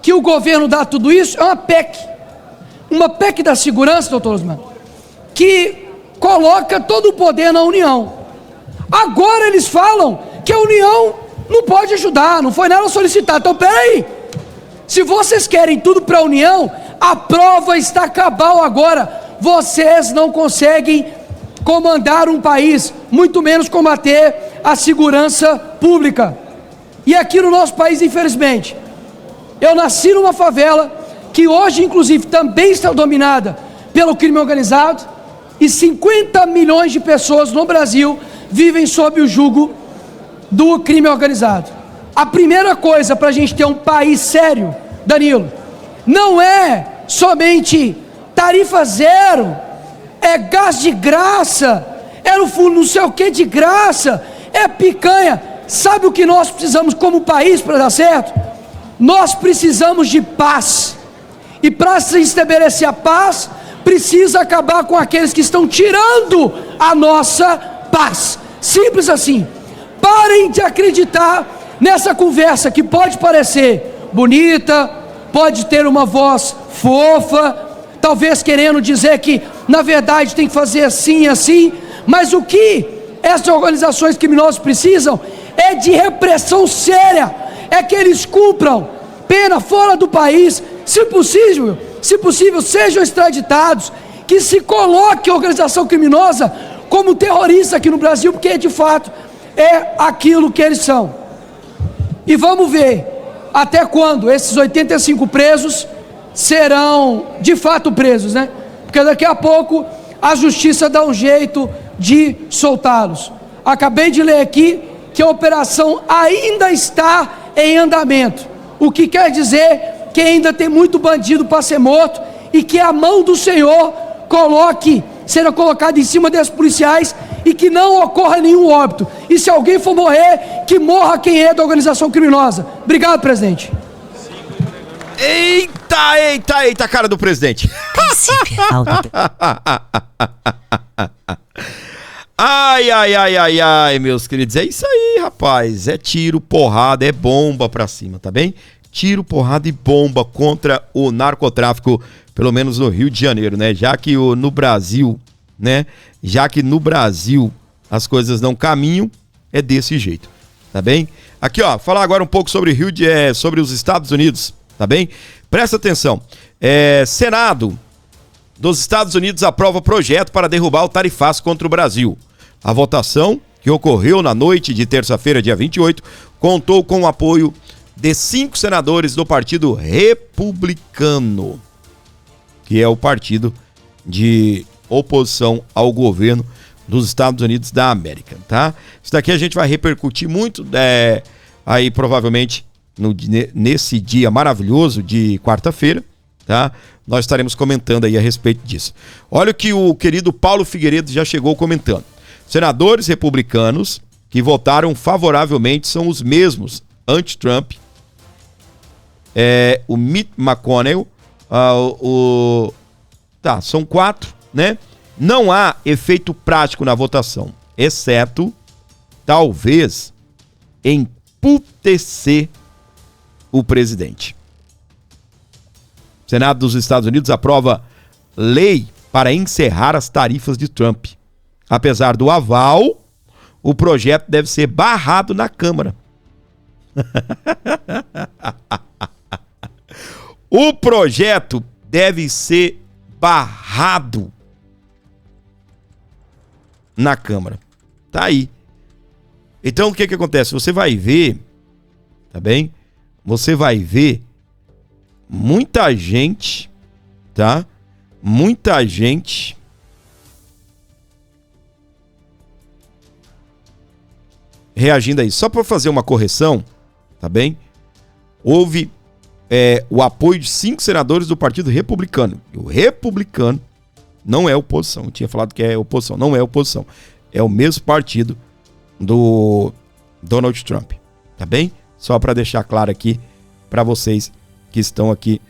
que o governo dá a tudo isso é uma PEC da segurança, doutor Osman, que coloca todo o poder na União. Agora eles falam que a União não pode ajudar, não foi nada solicitado. Então peraí, se vocês querem tudo para a União, a prova está cabal agora. Vocês não conseguem comandar um país, muito menos combater a segurança pública. E aqui no nosso país, infelizmente, eu nasci numa favela que hoje, inclusive, também está dominada pelo crime organizado, e 50 milhões de pessoas no Brasil vivem sob o jugo do crime organizado. A primeira coisa para a gente ter um país sério, Danilo, não é somente tarifa zero, é gás de graça, é no fundo não sei o que de graça, é picanha. Sabe o que nós precisamos como país para dar certo? Nós precisamos de paz. E para se estabelecer a paz, precisa acabar com aqueles que estão tirando a nossa paz. Simples assim. Parem de acreditar nessa conversa que pode parecer bonita, pode ter uma voz fofa, talvez querendo dizer que na verdade tem que fazer assim e assim, mas o que essas organizações criminosas precisam é de repressão séria, é que eles cumpram pena fora do país, se possível sejam extraditados, que se coloque a organização criminosa como terrorista aqui no Brasil, porque de fato é aquilo que eles são. E vamos ver até quando esses 85 presos serão de fato presos, né? Porque daqui a pouco a justiça dá um jeito de soltá-los. Acabei de ler aqui que a operação ainda está em andamento, o que quer dizer que ainda tem muito bandido para ser morto e que a mão do Senhor seja colocada em cima desses policiais e que não ocorra nenhum óbito. E se alguém for morrer, que morra quem é da organização criminosa. Obrigado, presidente. Eita, cara do presidente. Ai, meus queridos, é isso aí, rapaz. É tiro, porrada, é bomba pra cima, tá bem? Tiro, porrada e bomba contra o narcotráfico, pelo menos no Rio de Janeiro, né? Já que no Brasil as coisas não caminham, é desse jeito, tá bem? Aqui, ó, falar agora um pouco sobre sobre os Estados Unidos, tá bem? Presta atenção. Senado dos Estados Unidos aprova projeto para derrubar o tarifaço contra o Brasil. A votação, que ocorreu na noite de terça-feira, dia 28, contou com o apoio de 5 senadores do Partido Republicano, que é o partido de oposição ao governo dos Estados Unidos da América, tá? Isso daqui a gente vai repercutir muito, aí provavelmente nesse dia maravilhoso de quarta-feira, tá? Nós estaremos comentando aí a respeito disso. Olha o que o querido Paulo Figueiredo já chegou comentando. Senadores republicanos que votaram favoravelmente são os mesmos anti-Trump, o Mitt McConnell, são 4, né? Não há efeito prático na votação, exceto, talvez, emputecer o presidente. O Senado dos Estados Unidos aprova lei para encerrar as tarifas de Trump. Apesar do aval, o projeto deve ser barrado na Câmara. O projeto deve ser barrado na Câmara. Tá aí. Então o que acontece? Você vai ver, tá bem? Você vai ver muita gente, tá? Muita gente reagindo a isso. Só para fazer uma correção, tá bem? Houve o apoio de 5 senadores do Partido Republicano. E o Republicano não é oposição. Eu tinha falado que é oposição. Não é oposição. É o mesmo partido do Donald Trump. Tá bem? Só para deixar claro aqui para vocês que estão aqui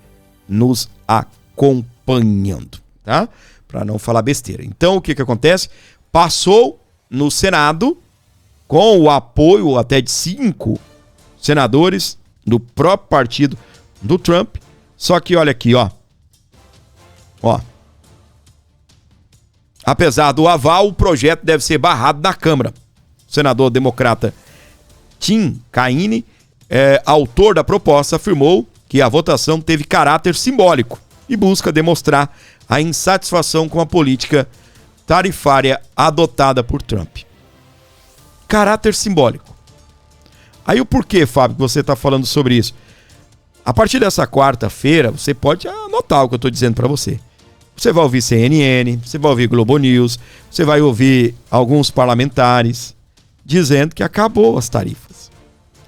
nos acompanhando, tá? Para não falar besteira. Então, o que acontece? Passou no Senado com o apoio até de 5 senadores do próprio partido do Trump. Só que olha aqui, ó. Apesar do aval, o projeto deve ser barrado na Câmara. O senador democrata Tim Kaine, autor da proposta, afirmou que a votação teve caráter simbólico e busca demonstrar a insatisfação com a política tarifária adotada por Trump. Caráter simbólico. Aí o porquê, Fábio, que você está falando sobre isso? A partir dessa quarta-feira, você pode anotar o que eu estou dizendo para você. Você vai ouvir CNN, você vai ouvir Globo News, você vai ouvir alguns parlamentares dizendo que acabou as tarifas.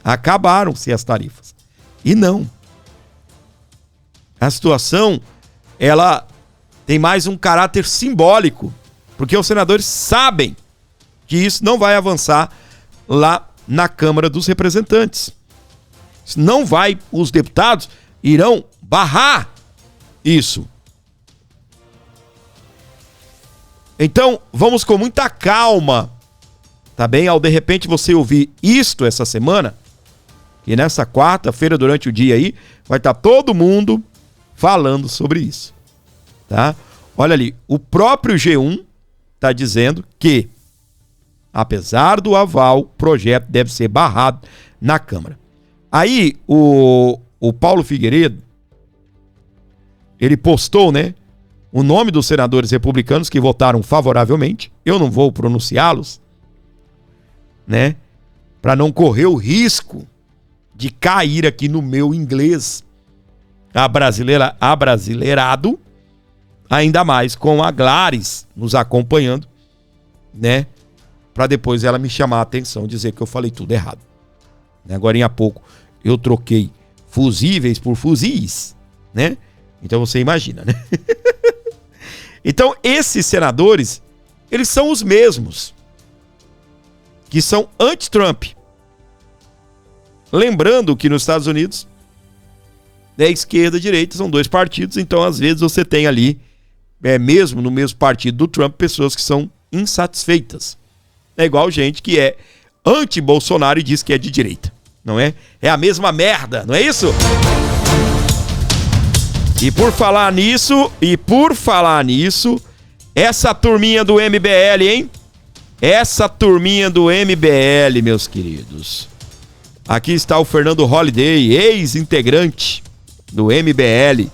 Acabaram-se as tarifas. E não. A situação, ela tem mais um caráter simbólico, porque os senadores sabem que isso não vai avançar lá na Câmara dos Representantes. Não vai, os deputados irão barrar isso. Então, vamos com muita calma, tá bem? Ao de repente você ouvir isto essa semana, que nessa quarta-feira, durante o dia aí, vai estar todo mundo falando sobre isso, tá? Olha ali, o próprio G1 tá dizendo que, apesar do aval, o projeto deve ser barrado na Câmara. Aí, o Paulo Figueiredo, ele postou, né, o nome dos senadores republicanos que votaram favoravelmente. Eu não vou pronunciá-los, né, para não correr o risco de cair aqui no meu inglês abrasileirado, ainda mais com a Gladys nos acompanhando, né, para depois ela me chamar a atenção, dizer que eu falei tudo errado. Agora há pouco eu troquei fusíveis por fuzis, né? Então você imagina, né? Então esses senadores, eles são os mesmos que são anti-Trump. Lembrando que nos Estados Unidos, esquerda e direita são 2 partidos, então às vezes você tem ali, mesmo no mesmo partido do Trump, pessoas que são insatisfeitas. É igual gente que é anti-Bolsonaro e diz que é de direita, não é? É a mesma merda, não é isso? E por falar nisso, essa turminha do MBL, hein? Essa turminha do MBL, meus queridos. Aqui está o Fernando Holliday, ex-integrante do MBL.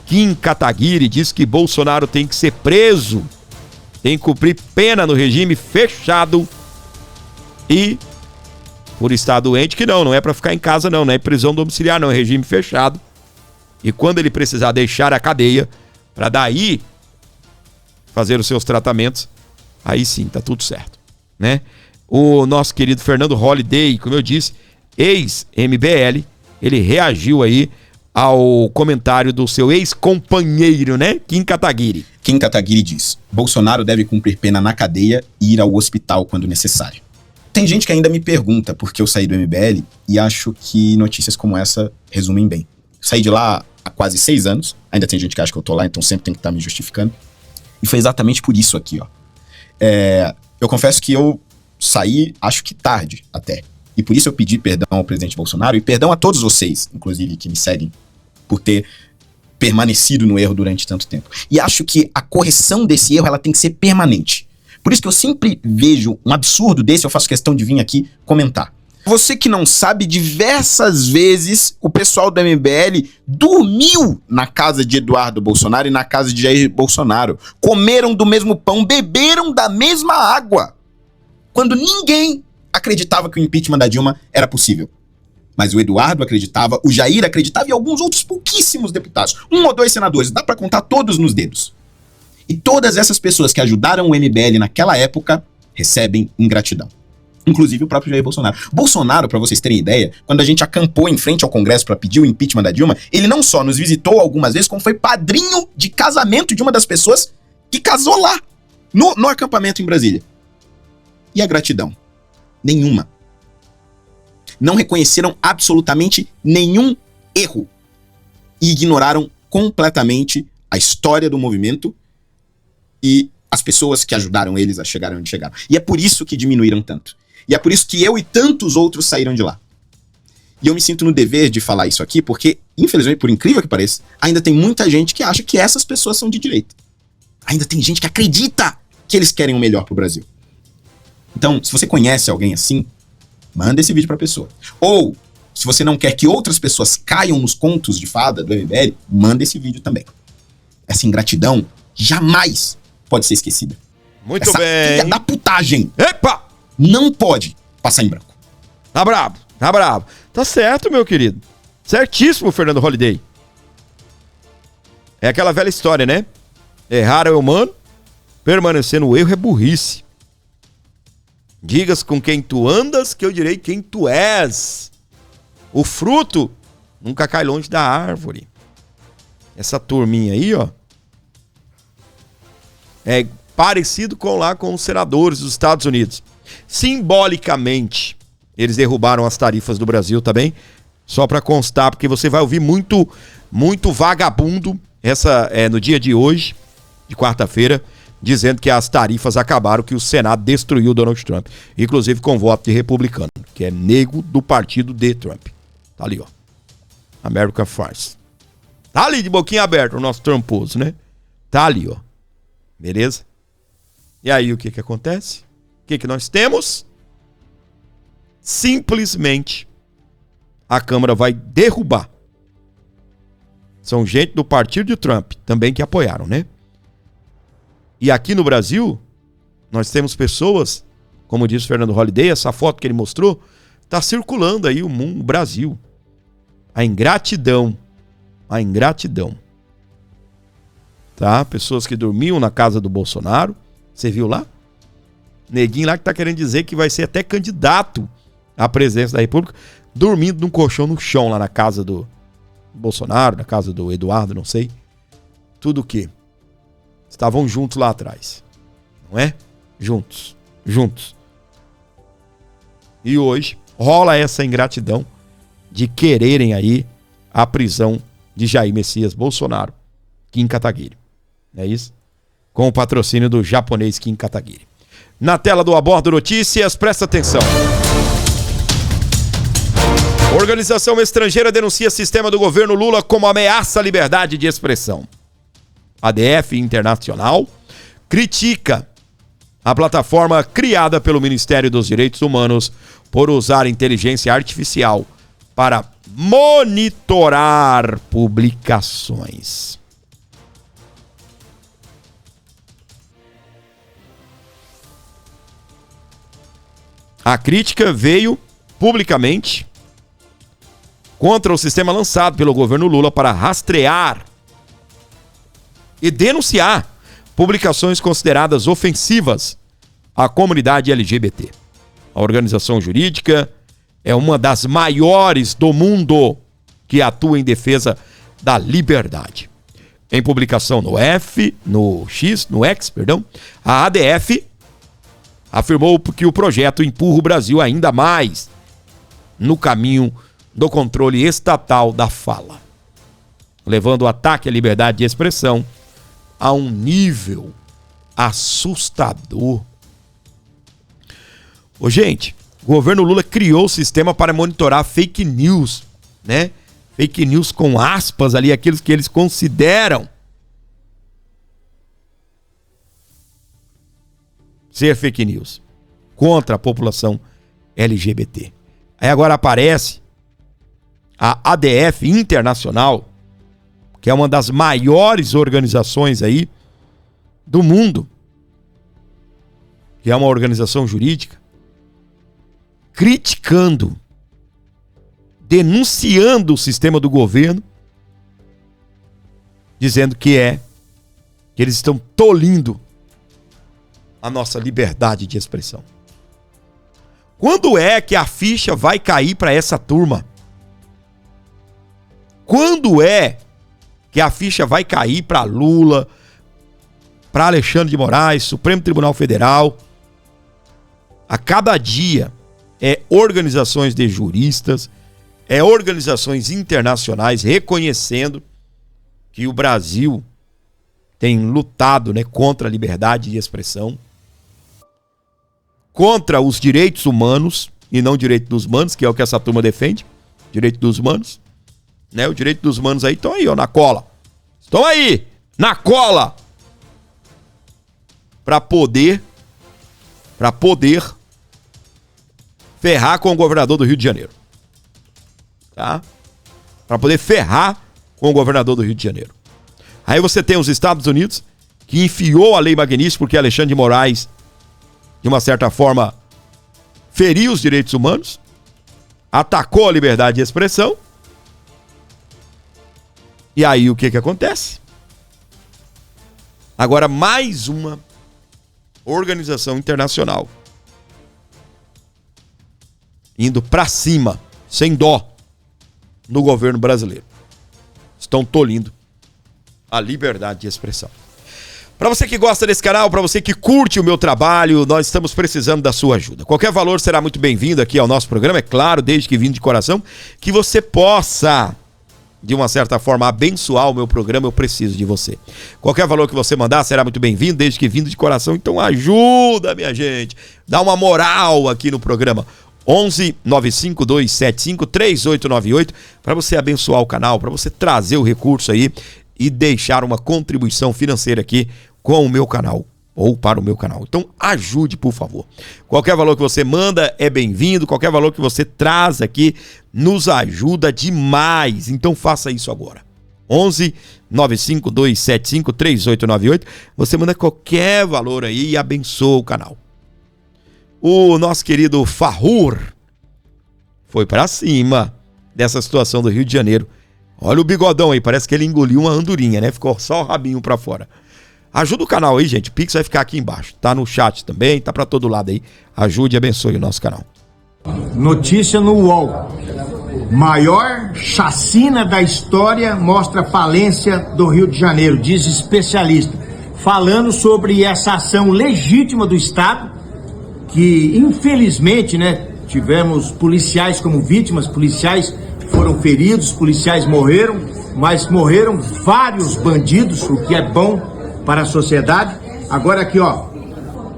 Kim Kataguiri diz que Bolsonaro tem que ser preso, tem que cumprir pena no regime fechado e, por estar doente, que não é para ficar em casa não é prisão domiciliar não, é regime fechado. E quando ele precisar deixar a cadeia, para daí fazer os seus tratamentos, aí sim, tá tudo certo, né? O nosso querido Fernando Holliday, como eu disse, ex-MBL, ele reagiu aí ao comentário do seu ex-companheiro, né? Kim Kataguiri. Kim Kataguiri diz: Bolsonaro deve cumprir pena na cadeia e ir ao hospital quando necessário. Tem gente que ainda me pergunta por que eu saí do MBL e acho que notícias como essa resumem bem. Saí de lá há quase 6 anos, ainda tem gente que acha que eu tô lá, então sempre tem que estar me justificando. E foi exatamente por isso aqui, ó. Eu confesso que eu saí, acho que tarde até. E por isso eu pedi perdão ao presidente Bolsonaro e perdão a todos vocês, inclusive que me seguem, por ter permanecido no erro durante tanto tempo. E acho que a correção desse erro, ela tem que ser permanente. Por isso que eu sempre vejo um absurdo desse, eu faço questão de vir aqui comentar. Você que não sabe, diversas vezes o pessoal do MBL dormiu na casa de Eduardo Bolsonaro e na casa de Jair Bolsonaro. Comeram do mesmo pão, beberam da mesma água. Quando ninguém acreditava que o impeachment da Dilma era possível. Mas o Eduardo acreditava, o Jair acreditava e alguns outros pouquíssimos deputados. 1 ou 2 senadores, dá pra contar todos nos dedos. E todas essas pessoas que ajudaram o MBL naquela época recebem ingratidão. Inclusive o próprio Jair Bolsonaro. Bolsonaro, pra vocês terem ideia, quando a gente acampou em frente ao Congresso pra pedir o impeachment da Dilma, ele não só nos visitou algumas vezes, como foi padrinho de casamento de uma das pessoas que casou lá, no acampamento em Brasília. E a gratidão? Nenhuma. Não reconheceram absolutamente nenhum erro. E ignoraram completamente a história do movimento e as pessoas que ajudaram eles a chegarem onde chegaram. E é por isso que diminuíram tanto. E é por isso que eu e tantos outros saíram de lá. E eu me sinto no dever de falar isso aqui, porque, infelizmente, por incrível que pareça, ainda tem muita gente que acha que essas pessoas são de direita. Ainda tem gente que acredita que eles querem o melhor pro Brasil. Então, se você conhece alguém assim, manda esse vídeo pra pessoa. Ou, se você não quer que outras pessoas caiam nos contos de fada do MBL, manda esse vídeo também. Essa ingratidão jamais pode ser esquecida. Muito Essa bem. filha da putagem. Epa! Não pode passar em branco. Tá brabo, tá brabo. Tá certo, meu querido. Certíssimo, Fernando Holliday. É aquela velha história, né? Errar é humano, permanecer no erro é burrice. Digas com quem tu andas, que eu direi quem tu és. O fruto nunca cai longe da árvore. Essa turminha aí, ó, é parecido com os senadores dos Estados Unidos. Simbolicamente, eles derrubaram as tarifas do Brasil também. Só para constar, porque você vai ouvir muito vagabundo no dia de hoje, de quarta-feira, dizendo que as tarifas acabaram, que o Senado destruiu Donald Trump. Inclusive com voto de republicano, que é nego do partido de Trump. Tá ali, ó. America First. Tá ali de boquinha aberta o nosso tramposo, né? Tá ali, ó. Beleza? E aí o que acontece? O que nós temos? Simplesmente a Câmara vai derrubar. São gente do partido de Trump também que apoiaram, né? E aqui no Brasil, nós temos pessoas, como disse o Fernando Holliday, essa foto que ele mostrou, tá circulando aí o mundo, o Brasil. A ingratidão. A ingratidão. Tá? Pessoas que dormiam na casa do Bolsonaro. Você viu lá? Neguinho lá que tá querendo dizer que vai ser até candidato à presidência da República, dormindo num colchão no chão lá na casa do Bolsonaro, na casa do Eduardo, não sei. Tudo o quê? Estavam juntos lá atrás. Não é? Juntos. E hoje rola essa ingratidão de quererem aí a prisão de Jair Messias Bolsonaro, Kim Kataguiri. Não é isso? Com o patrocínio do japonês Kim Kataguiri. Na tela do Abordo Notícias, presta atenção. Organização estrangeira denuncia sistema do governo Lula como ameaça à liberdade de expressão. ADF Internacional critica a plataforma criada pelo Ministério dos Direitos Humanos por usar inteligência artificial para monitorar publicações. A crítica veio publicamente contra o sistema lançado pelo governo Lula para rastrear e denunciar publicações consideradas ofensivas à comunidade LGBT. A organização jurídica é uma das maiores do mundo que atua em defesa da liberdade. Em publicação no X, a ADF afirmou que o projeto empurra o Brasil ainda mais no caminho do controle estatal da fala, levando o ataque à liberdade de expressão a um nível assustador. Ô, gente, o governo Lula criou o sistema para monitorar fake news, né? Fake news com aspas ali, aqueles que eles consideram ser fake news contra a população LGBT. Aí agora aparece a ADF Internacional, que é uma das maiores organizações aí do mundo, que é uma organização jurídica, criticando, denunciando o sistema do governo, dizendo que eles estão tolindo a nossa liberdade de expressão. Quando é que a ficha vai cair para essa turma? Quando é que a ficha vai cair para Lula, para Alexandre de Moraes, Supremo Tribunal Federal? A cada dia organizações de juristas, organizações internacionais reconhecendo que o Brasil tem lutado, né, contra a liberdade de expressão, contra os direitos humanos, e não o direito dos humanos, que é o que essa turma defende, direito dos humanos, né? O direito dos humanos aí estão aí, ó, na cola. Estão aí, na cola, para poder ferrar com o governador do Rio de Janeiro. Tá? Para poder ferrar com o governador do Rio de Janeiro. Aí você tem os Estados Unidos, que enfiou a Lei Magnitsky porque Alexandre de Moraes, de uma certa forma, feriu os direitos humanos, atacou a liberdade de expressão. E aí o que acontece? Agora mais uma organização internacional indo pra cima, sem dó, no governo brasileiro. Estão tolindo a liberdade de expressão. Para você que gosta desse canal, para você que curte o meu trabalho, nós estamos precisando da sua ajuda. Qualquer valor será muito bem-vindo aqui ao nosso programa, é claro, desde que vindo de coração, que você possa, de uma certa forma, abençoar o meu programa. Eu preciso de você. Qualquer valor que você mandar será muito bem-vindo, desde que vindo de coração. Então ajuda, minha gente. Dá uma moral aqui no programa. 11 95275 3898 para você abençoar o canal, para você trazer o recurso aí e deixar uma contribuição financeira aqui com o meu canal ou para o meu canal. Então ajude, por favor. Qualquer valor que você manda é bem-vindo, qualquer valor que você traz aqui nos ajuda demais. Então faça isso agora. 11 95275 3898. Você manda qualquer valor aí e abençoa o canal. O nosso querido Farrur foi pra cima dessa situação do Rio de Janeiro. Olha o bigodão aí, parece que ele engoliu uma andorinha, né? Ficou só o rabinho pra fora. Ajuda o canal aí, gente. O Pix vai ficar aqui embaixo. Tá no chat também, tá pra todo lado aí. Ajude e abençoe o nosso canal. Notícia no UOL. Maior chacina da história mostra falência do Rio de Janeiro, diz especialista. Falando sobre essa ação legítima do Estado, que infelizmente, né, tivemos policiais como vítimas, policiais foram feridos, policiais morreram, mas morreram vários bandidos, o que é bom para a sociedade. Agora aqui, ó,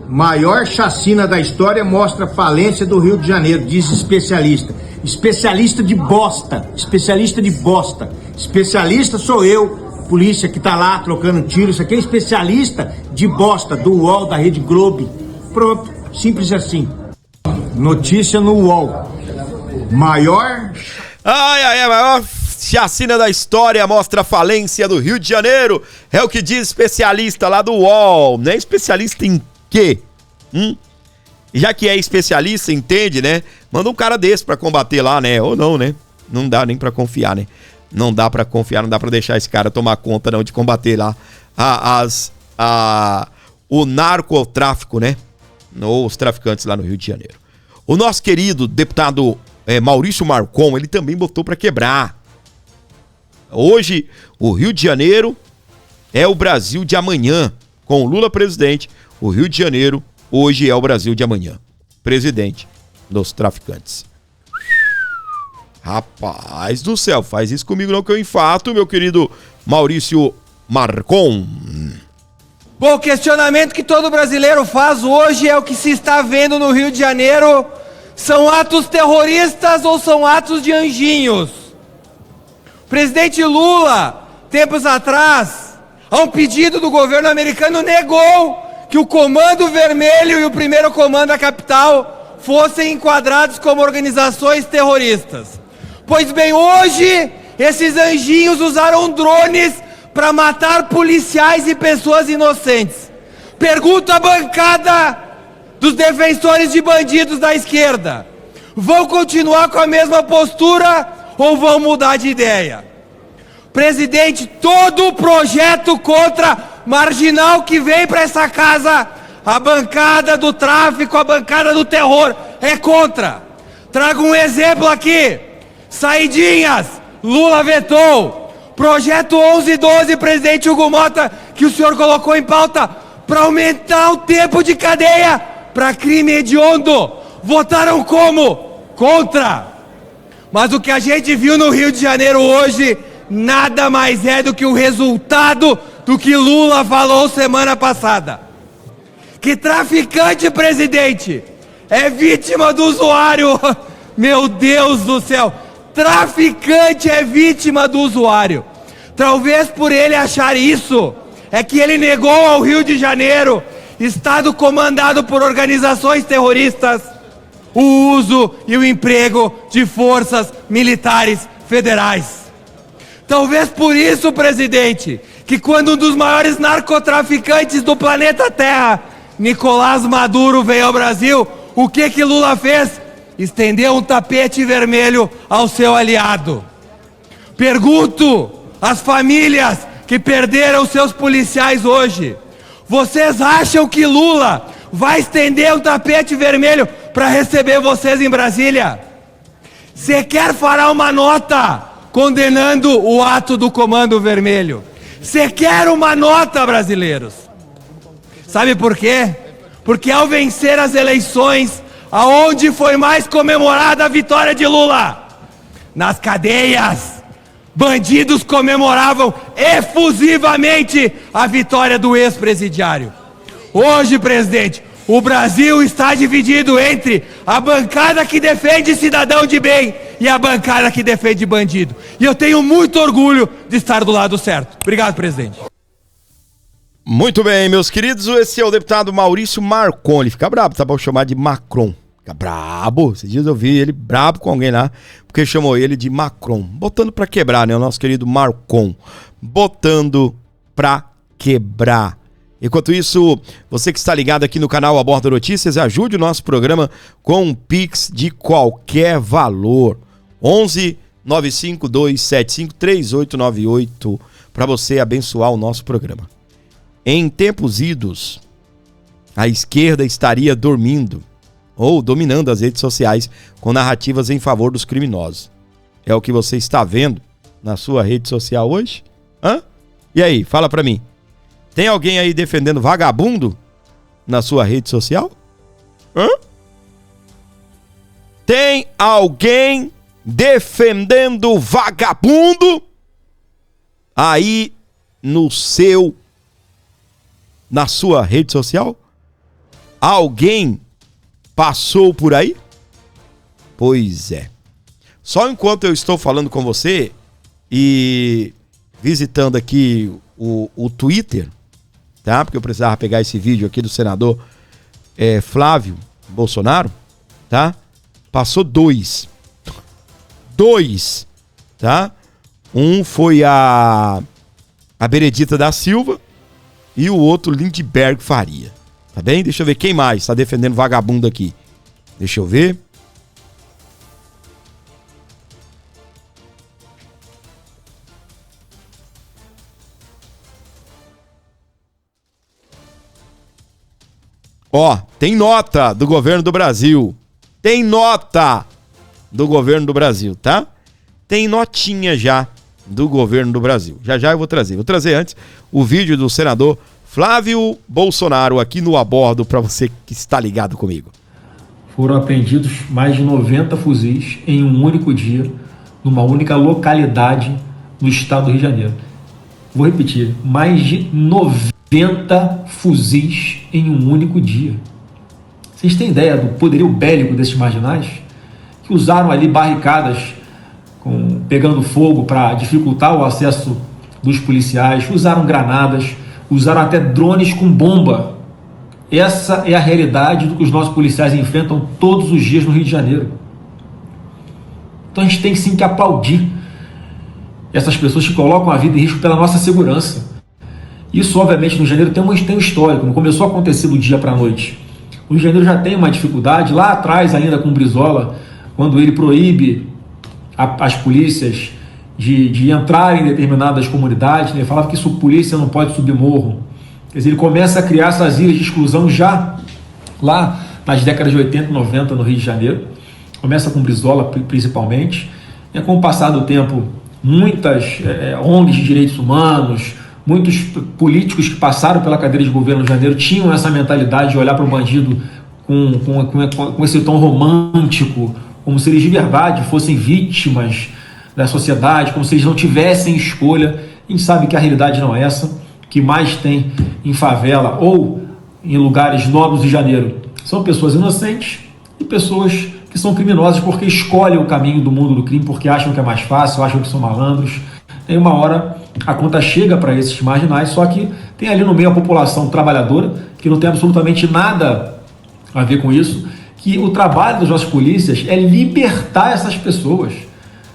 maior chacina da história mostra falência do Rio de Janeiro, diz especialista. Especialista de bosta, especialista de bosta. Especialista sou eu, polícia que tá lá trocando tiro, isso aqui é especialista de bosta do UOL, da Rede Globo. Pronto. Simples assim. Notícia no UOL. Maior chacina da história mostra a falência do Rio de Janeiro. É o que diz especialista lá do UOL. Não é especialista em quê? Já que é especialista, entende, né? Manda um cara desse pra combater lá, né? Ou não, né? Não dá nem pra confiar, né? Não dá pra confiar, não dá pra deixar esse cara tomar conta, não, de combater lá o narcotráfico, né? Os traficantes lá no Rio de Janeiro. O nosso querido deputado Maurício Marcon, ele também botou pra quebrar. Hoje, o Rio de Janeiro é o Brasil de amanhã. Com o Lula presidente, o Rio de Janeiro hoje é o Brasil de amanhã. Presidente dos traficantes. Rapaz do céu, faz isso comigo não que eu infarto, meu querido Maurício Marcon. Bom, o questionamento que todo brasileiro faz hoje é o que se está vendo no Rio de Janeiro. São atos terroristas ou são atos de anjinhos? O presidente Lula, tempos atrás, a um pedido do governo americano, negou que o Comando Vermelho e o Primeiro Comando da Capital fossem enquadrados como organizações terroristas. Pois bem, hoje, esses anjinhos usaram drones para matar policiais e pessoas inocentes. Pergunto à bancada dos defensores de bandidos da esquerda: vão continuar com a mesma postura ou vão mudar de ideia? Presidente, todo o projeto contra marginal que vem para essa casa, a bancada do tráfico, a bancada do terror, é contra. Trago um exemplo aqui. Saidinhas, Lula vetou. Projeto 1112, presidente Hugo Mota, que o senhor colocou em pauta para aumentar o tempo de cadeia para crime hediondo. Votaram como? Contra. Mas o que a gente viu no Rio de Janeiro hoje nada mais é do que o resultado do que Lula falou semana passada. Que traficante, presidente, é vítima do usuário. Meu Deus do céu. Traficante é vítima do usuário. Talvez por ele achar isso, é que ele negou ao Rio de Janeiro, estado comandado por organizações terroristas, o uso e o emprego de forças militares federais. Talvez por isso, presidente, que quando um dos maiores narcotraficantes do planeta Terra, Nicolás Maduro, veio ao Brasil, o que Lula fez? Estendeu um tapete vermelho ao seu aliado. Pergunto às famílias que perderam seus policiais hoje: vocês acham que Lula vai estender um tapete vermelho para receber vocês em Brasília? Sequer fará uma nota condenando o ato do Comando Vermelho. Sequer uma nota, brasileiros. Sabe por quê? Porque ao vencer as eleições, aonde foi mais comemorada a vitória de Lula? Nas cadeias. Bandidos comemoravam efusivamente a vitória do ex-presidiário. Hoje, presidente, o Brasil está dividido entre a bancada que defende cidadão de bem e a bancada que defende bandido. E eu tenho muito orgulho de estar do lado certo. Obrigado, presidente. Muito bem, meus queridos, esse é o deputado Maurício Marcon. Ele fica brabo, tá bom chamar de Macron. Fica brabo. Esses dias eu vi ele brabo com alguém lá, porque chamou ele de Macron. Botando pra quebrar, né? O nosso querido Marcon. Botando pra quebrar. Enquanto isso, você que está ligado aqui no canal Aborda Notícias, ajude o nosso programa com um Pix de qualquer valor. 11 95275 3898 para você abençoar o nosso programa. Em tempos idos, a esquerda estaria dormindo ou dominando as redes sociais com narrativas em favor dos criminosos. É o que você está vendo na sua rede social hoje? Hã? E aí, fala pra mim. Tem alguém aí defendendo vagabundo na sua rede social? Hã? Tem alguém defendendo vagabundo aí na sua rede social? Alguém passou por aí? Pois é. Só enquanto eu estou falando com você e visitando aqui o Twitter, tá? Porque eu precisava pegar esse vídeo aqui do senador Flávio Bolsonaro, tá? Passou dois, tá? Um foi a Benedita da Silva e o outro Lindbergh Faria, tá bem? Deixa eu ver quem mais tá defendendo vagabundo aqui. Deixa eu ver. Ó, tem nota do governo do Brasil. Tem nota do governo do Brasil, tá? Tem notinha já do governo do Brasil. Já já eu vou trazer. Vou trazer antes o vídeo do senador Flávio Bolsonaro aqui no A Bordo para você que está ligado comigo. Foram apreendidos mais de 90 fuzis em um único dia, numa única localidade no estado do Rio de Janeiro. Vou repetir, mais de 90 fuzis em um único dia. Vocês têm ideia do poderio bélico desses marginais? Que usaram ali barricadas pegando fogo para dificultar o acesso dos policiais, usaram granadas, usaram até drones com bomba. Essa é a realidade do que os nossos policiais enfrentam todos os dias no Rio de Janeiro. Então a gente tem sim que aplaudir essas pessoas que colocam a vida em risco pela nossa segurança. Isso, obviamente, no Rio de Janeiro tem um histórico, não começou a acontecer do dia para a noite. O Rio de Janeiro já tem uma dificuldade, lá atrás ainda com o Brizola, quando ele proíbe as polícias de entrar em determinadas comunidades, né? Ele falava que a polícia não pode subir morro. Quer dizer, ele começa a criar essas ilhas de exclusão já lá nas décadas de 80 e 90 no Rio de Janeiro. Começa com o Brizola principalmente. E com o passar do tempo, muitas ONGs de direitos humanos, muitos políticos que passaram pela cadeira de governo no Rio de Janeiro tinham essa mentalidade de olhar para o bandido com esse tom romântico, como se eles de verdade fossem vítimas da sociedade, como se eles não tivessem escolha. A gente sabe que a realidade não é essa. O que mais tem em favela ou em lugares nobres do Rio de Janeiro são pessoas inocentes e pessoas que são criminosas porque escolhem o caminho do mundo do crime, porque acham que é mais fácil, acham que são malandros. Tem uma hora a conta chega para esses marginais, só que tem ali no meio a população trabalhadora, que não tem absolutamente nada a ver com isso, que o trabalho das nossas polícias é libertar essas pessoas.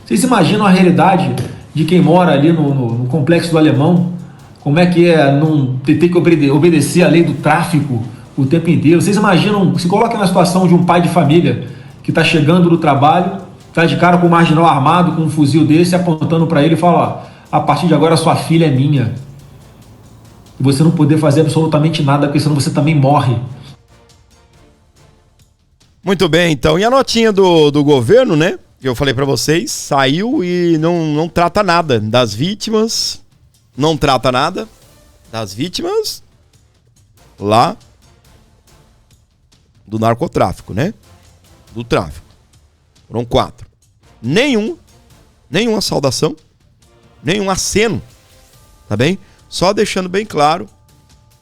Vocês imaginam a realidade de quem mora ali no Complexo do Alemão? Como é que é não ter que obedecer a lei do tráfico o tempo inteiro? Vocês imaginam, se coloquem na situação de um pai de família que está chegando do trabalho, está de cara com um marginal armado, com um fuzil desse, apontando para ele e fala: ó, a partir de agora sua filha é minha. E você não poder fazer absolutamente nada, porque senão você também morre. Muito bem, então. E a notinha do governo, né? Que eu falei para vocês, saiu e não trata nada das vítimas. Não trata nada das vítimas lá do narcotráfico, né? Do tráfico. Foram 4. Nenhuma saudação, nenhum aceno, tá bem? Só deixando bem claro,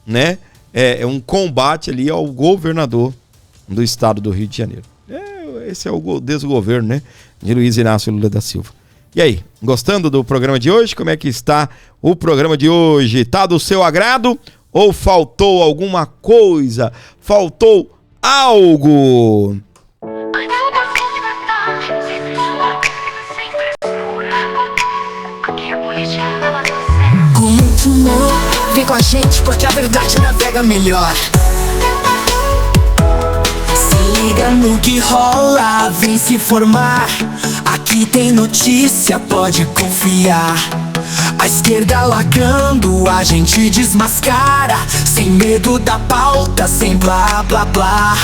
né? É um combate ali ao governador do estado do Rio de Janeiro. Esse é o desgoverno, né? De Luiz Inácio Lula da Silva. E aí, gostando do programa de hoje? Como é que está o programa de hoje? Tá do seu agrado? Ou faltou alguma coisa? Faltou algo? Com muito humor, vem com a gente porque a verdade navega melhor. Se liga no que rola, vem se informar. Aqui tem notícia, pode confiar. A esquerda lacrando, a gente desmascara. Sem medo da pauta, sem blá blá blá.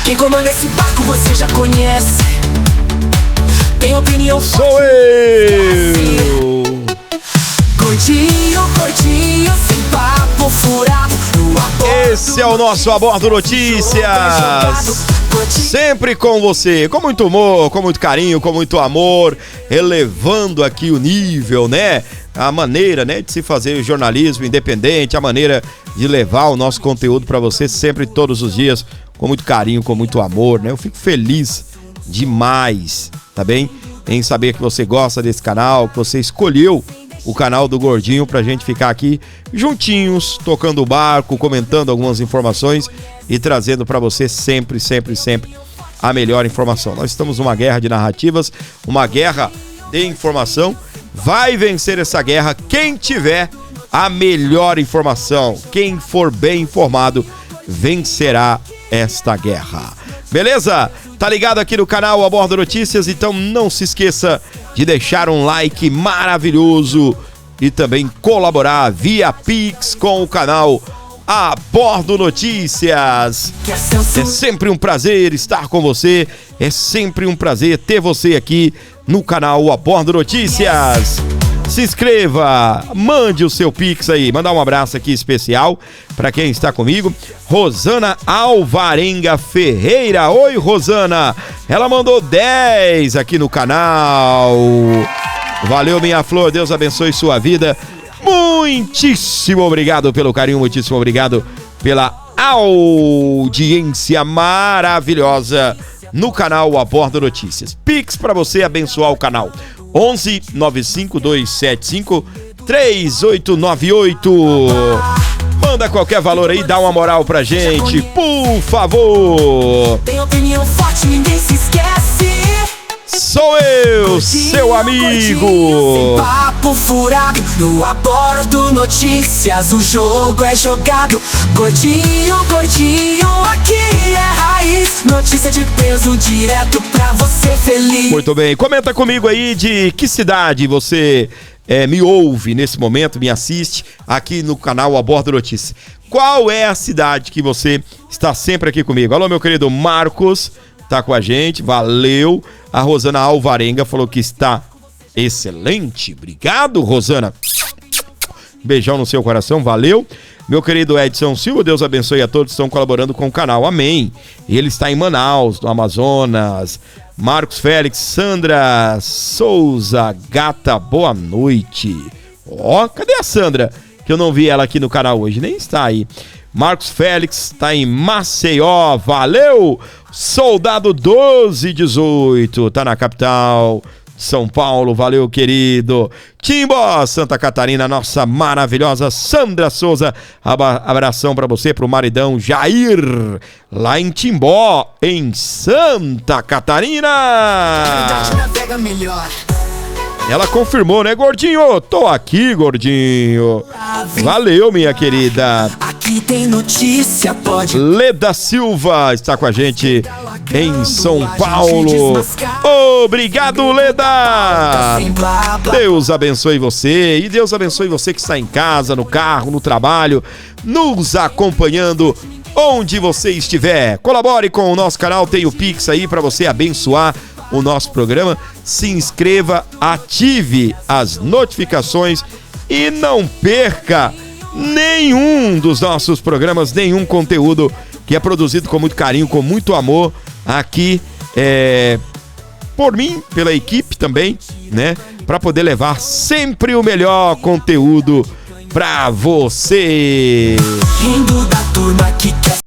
Quem comanda esse barco você já conhece. Tem opinião, sou eu. Gordinho, gordinho, sem papo furado. Esse é o nosso A Bordo Notícias. Sempre com você, com muito humor, com muito carinho, com muito amor, elevando aqui o nível, né? A maneira, né, de se fazer jornalismo independente, a maneira de levar o nosso conteúdo para você sempre, todos os dias, com muito carinho, com muito amor, né? Eu fico feliz demais, tá bem? Em saber que você gosta desse canal, que você escolheu o canal do Gordinho pra gente ficar aqui juntinhos, tocando o barco, comentando algumas informações e trazendo pra você sempre a melhor informação. Nós estamos numa guerra de narrativas, uma guerra de informação. Vai vencer essa guerra quem tiver a melhor informação. Quem for bem informado vencerá esta guerra. Beleza? Tá ligado aqui no canal A Bordo Notícias? Então não se esqueça de deixar um like maravilhoso e também colaborar via Pix com o canal A Bordo Notícias. É sempre um prazer estar com você, é sempre um prazer ter você aqui no canal A Bordo Notícias. Se inscreva, mande o seu Pix aí, mandar um abraço aqui especial para quem está comigo, Rosana Alvarenga Ferreira. Oi, Rosana, ela mandou 10 aqui no canal. Valeu, minha flor, Deus abençoe sua vida. Muitíssimo obrigado pelo carinho, muitíssimo obrigado pela audiência maravilhosa no canal A Bordo Notícias. Pix para você abençoar o canal. 11 95275 3898. Manda qualquer valor aí, dá uma moral pra gente, por favor. Tem opinião forte, ninguém se esquece. Sou eu, seu amigo. Papo furado, no A Bordo Notícias, o jogo é jogado. Gordinho, gordinho, aqui é raiz. Notícia de peso direto pra você feliz. Muito bem, comenta comigo aí de que cidade você me ouve nesse momento, me assiste aqui no canal A Bordo Notícias. Qual é a cidade que você está sempre aqui comigo? Alô, meu querido Marcos, tá com a gente, valeu. A Rosana Alvarenga falou que está excelente. Obrigado, Rosana. Beijão no seu coração, valeu. Meu querido Edson Silva, Deus abençoe a todos que estão colaborando com o canal, amém. Ele está em Manaus, no Amazonas. Marcos Félix, Sandra Souza, gata, boa noite. Ó, cadê a Sandra? Que eu não vi ela aqui no canal hoje, nem está aí. Marcos Félix está em Maceió, valeu! Soldado 1218, tá na capital de São Paulo, valeu, querido. Timbó, Santa Catarina, nossa maravilhosa Sandra Souza, abração pra você, pro maridão Jair, lá em Timbó, em Santa Catarina. Ela confirmou, né, gordinho? Tô aqui, gordinho. Valeu, minha querida. Aqui tem notícia, pode. Leda Silva está com a gente em São Paulo. Obrigado, Leda. Deus abençoe você e Deus abençoe você que está em casa, no carro, no trabalho, nos acompanhando onde você estiver. Colabore com o nosso canal, tem o Pix aí para você abençoar o nosso programa. Se inscreva, ative as notificações e não perca nenhum dos nossos programas, nenhum conteúdo que é produzido com muito carinho, com muito amor aqui, por mim, pela equipe também, né? Para poder levar sempre o melhor conteúdo para você. Rindo da turma que quer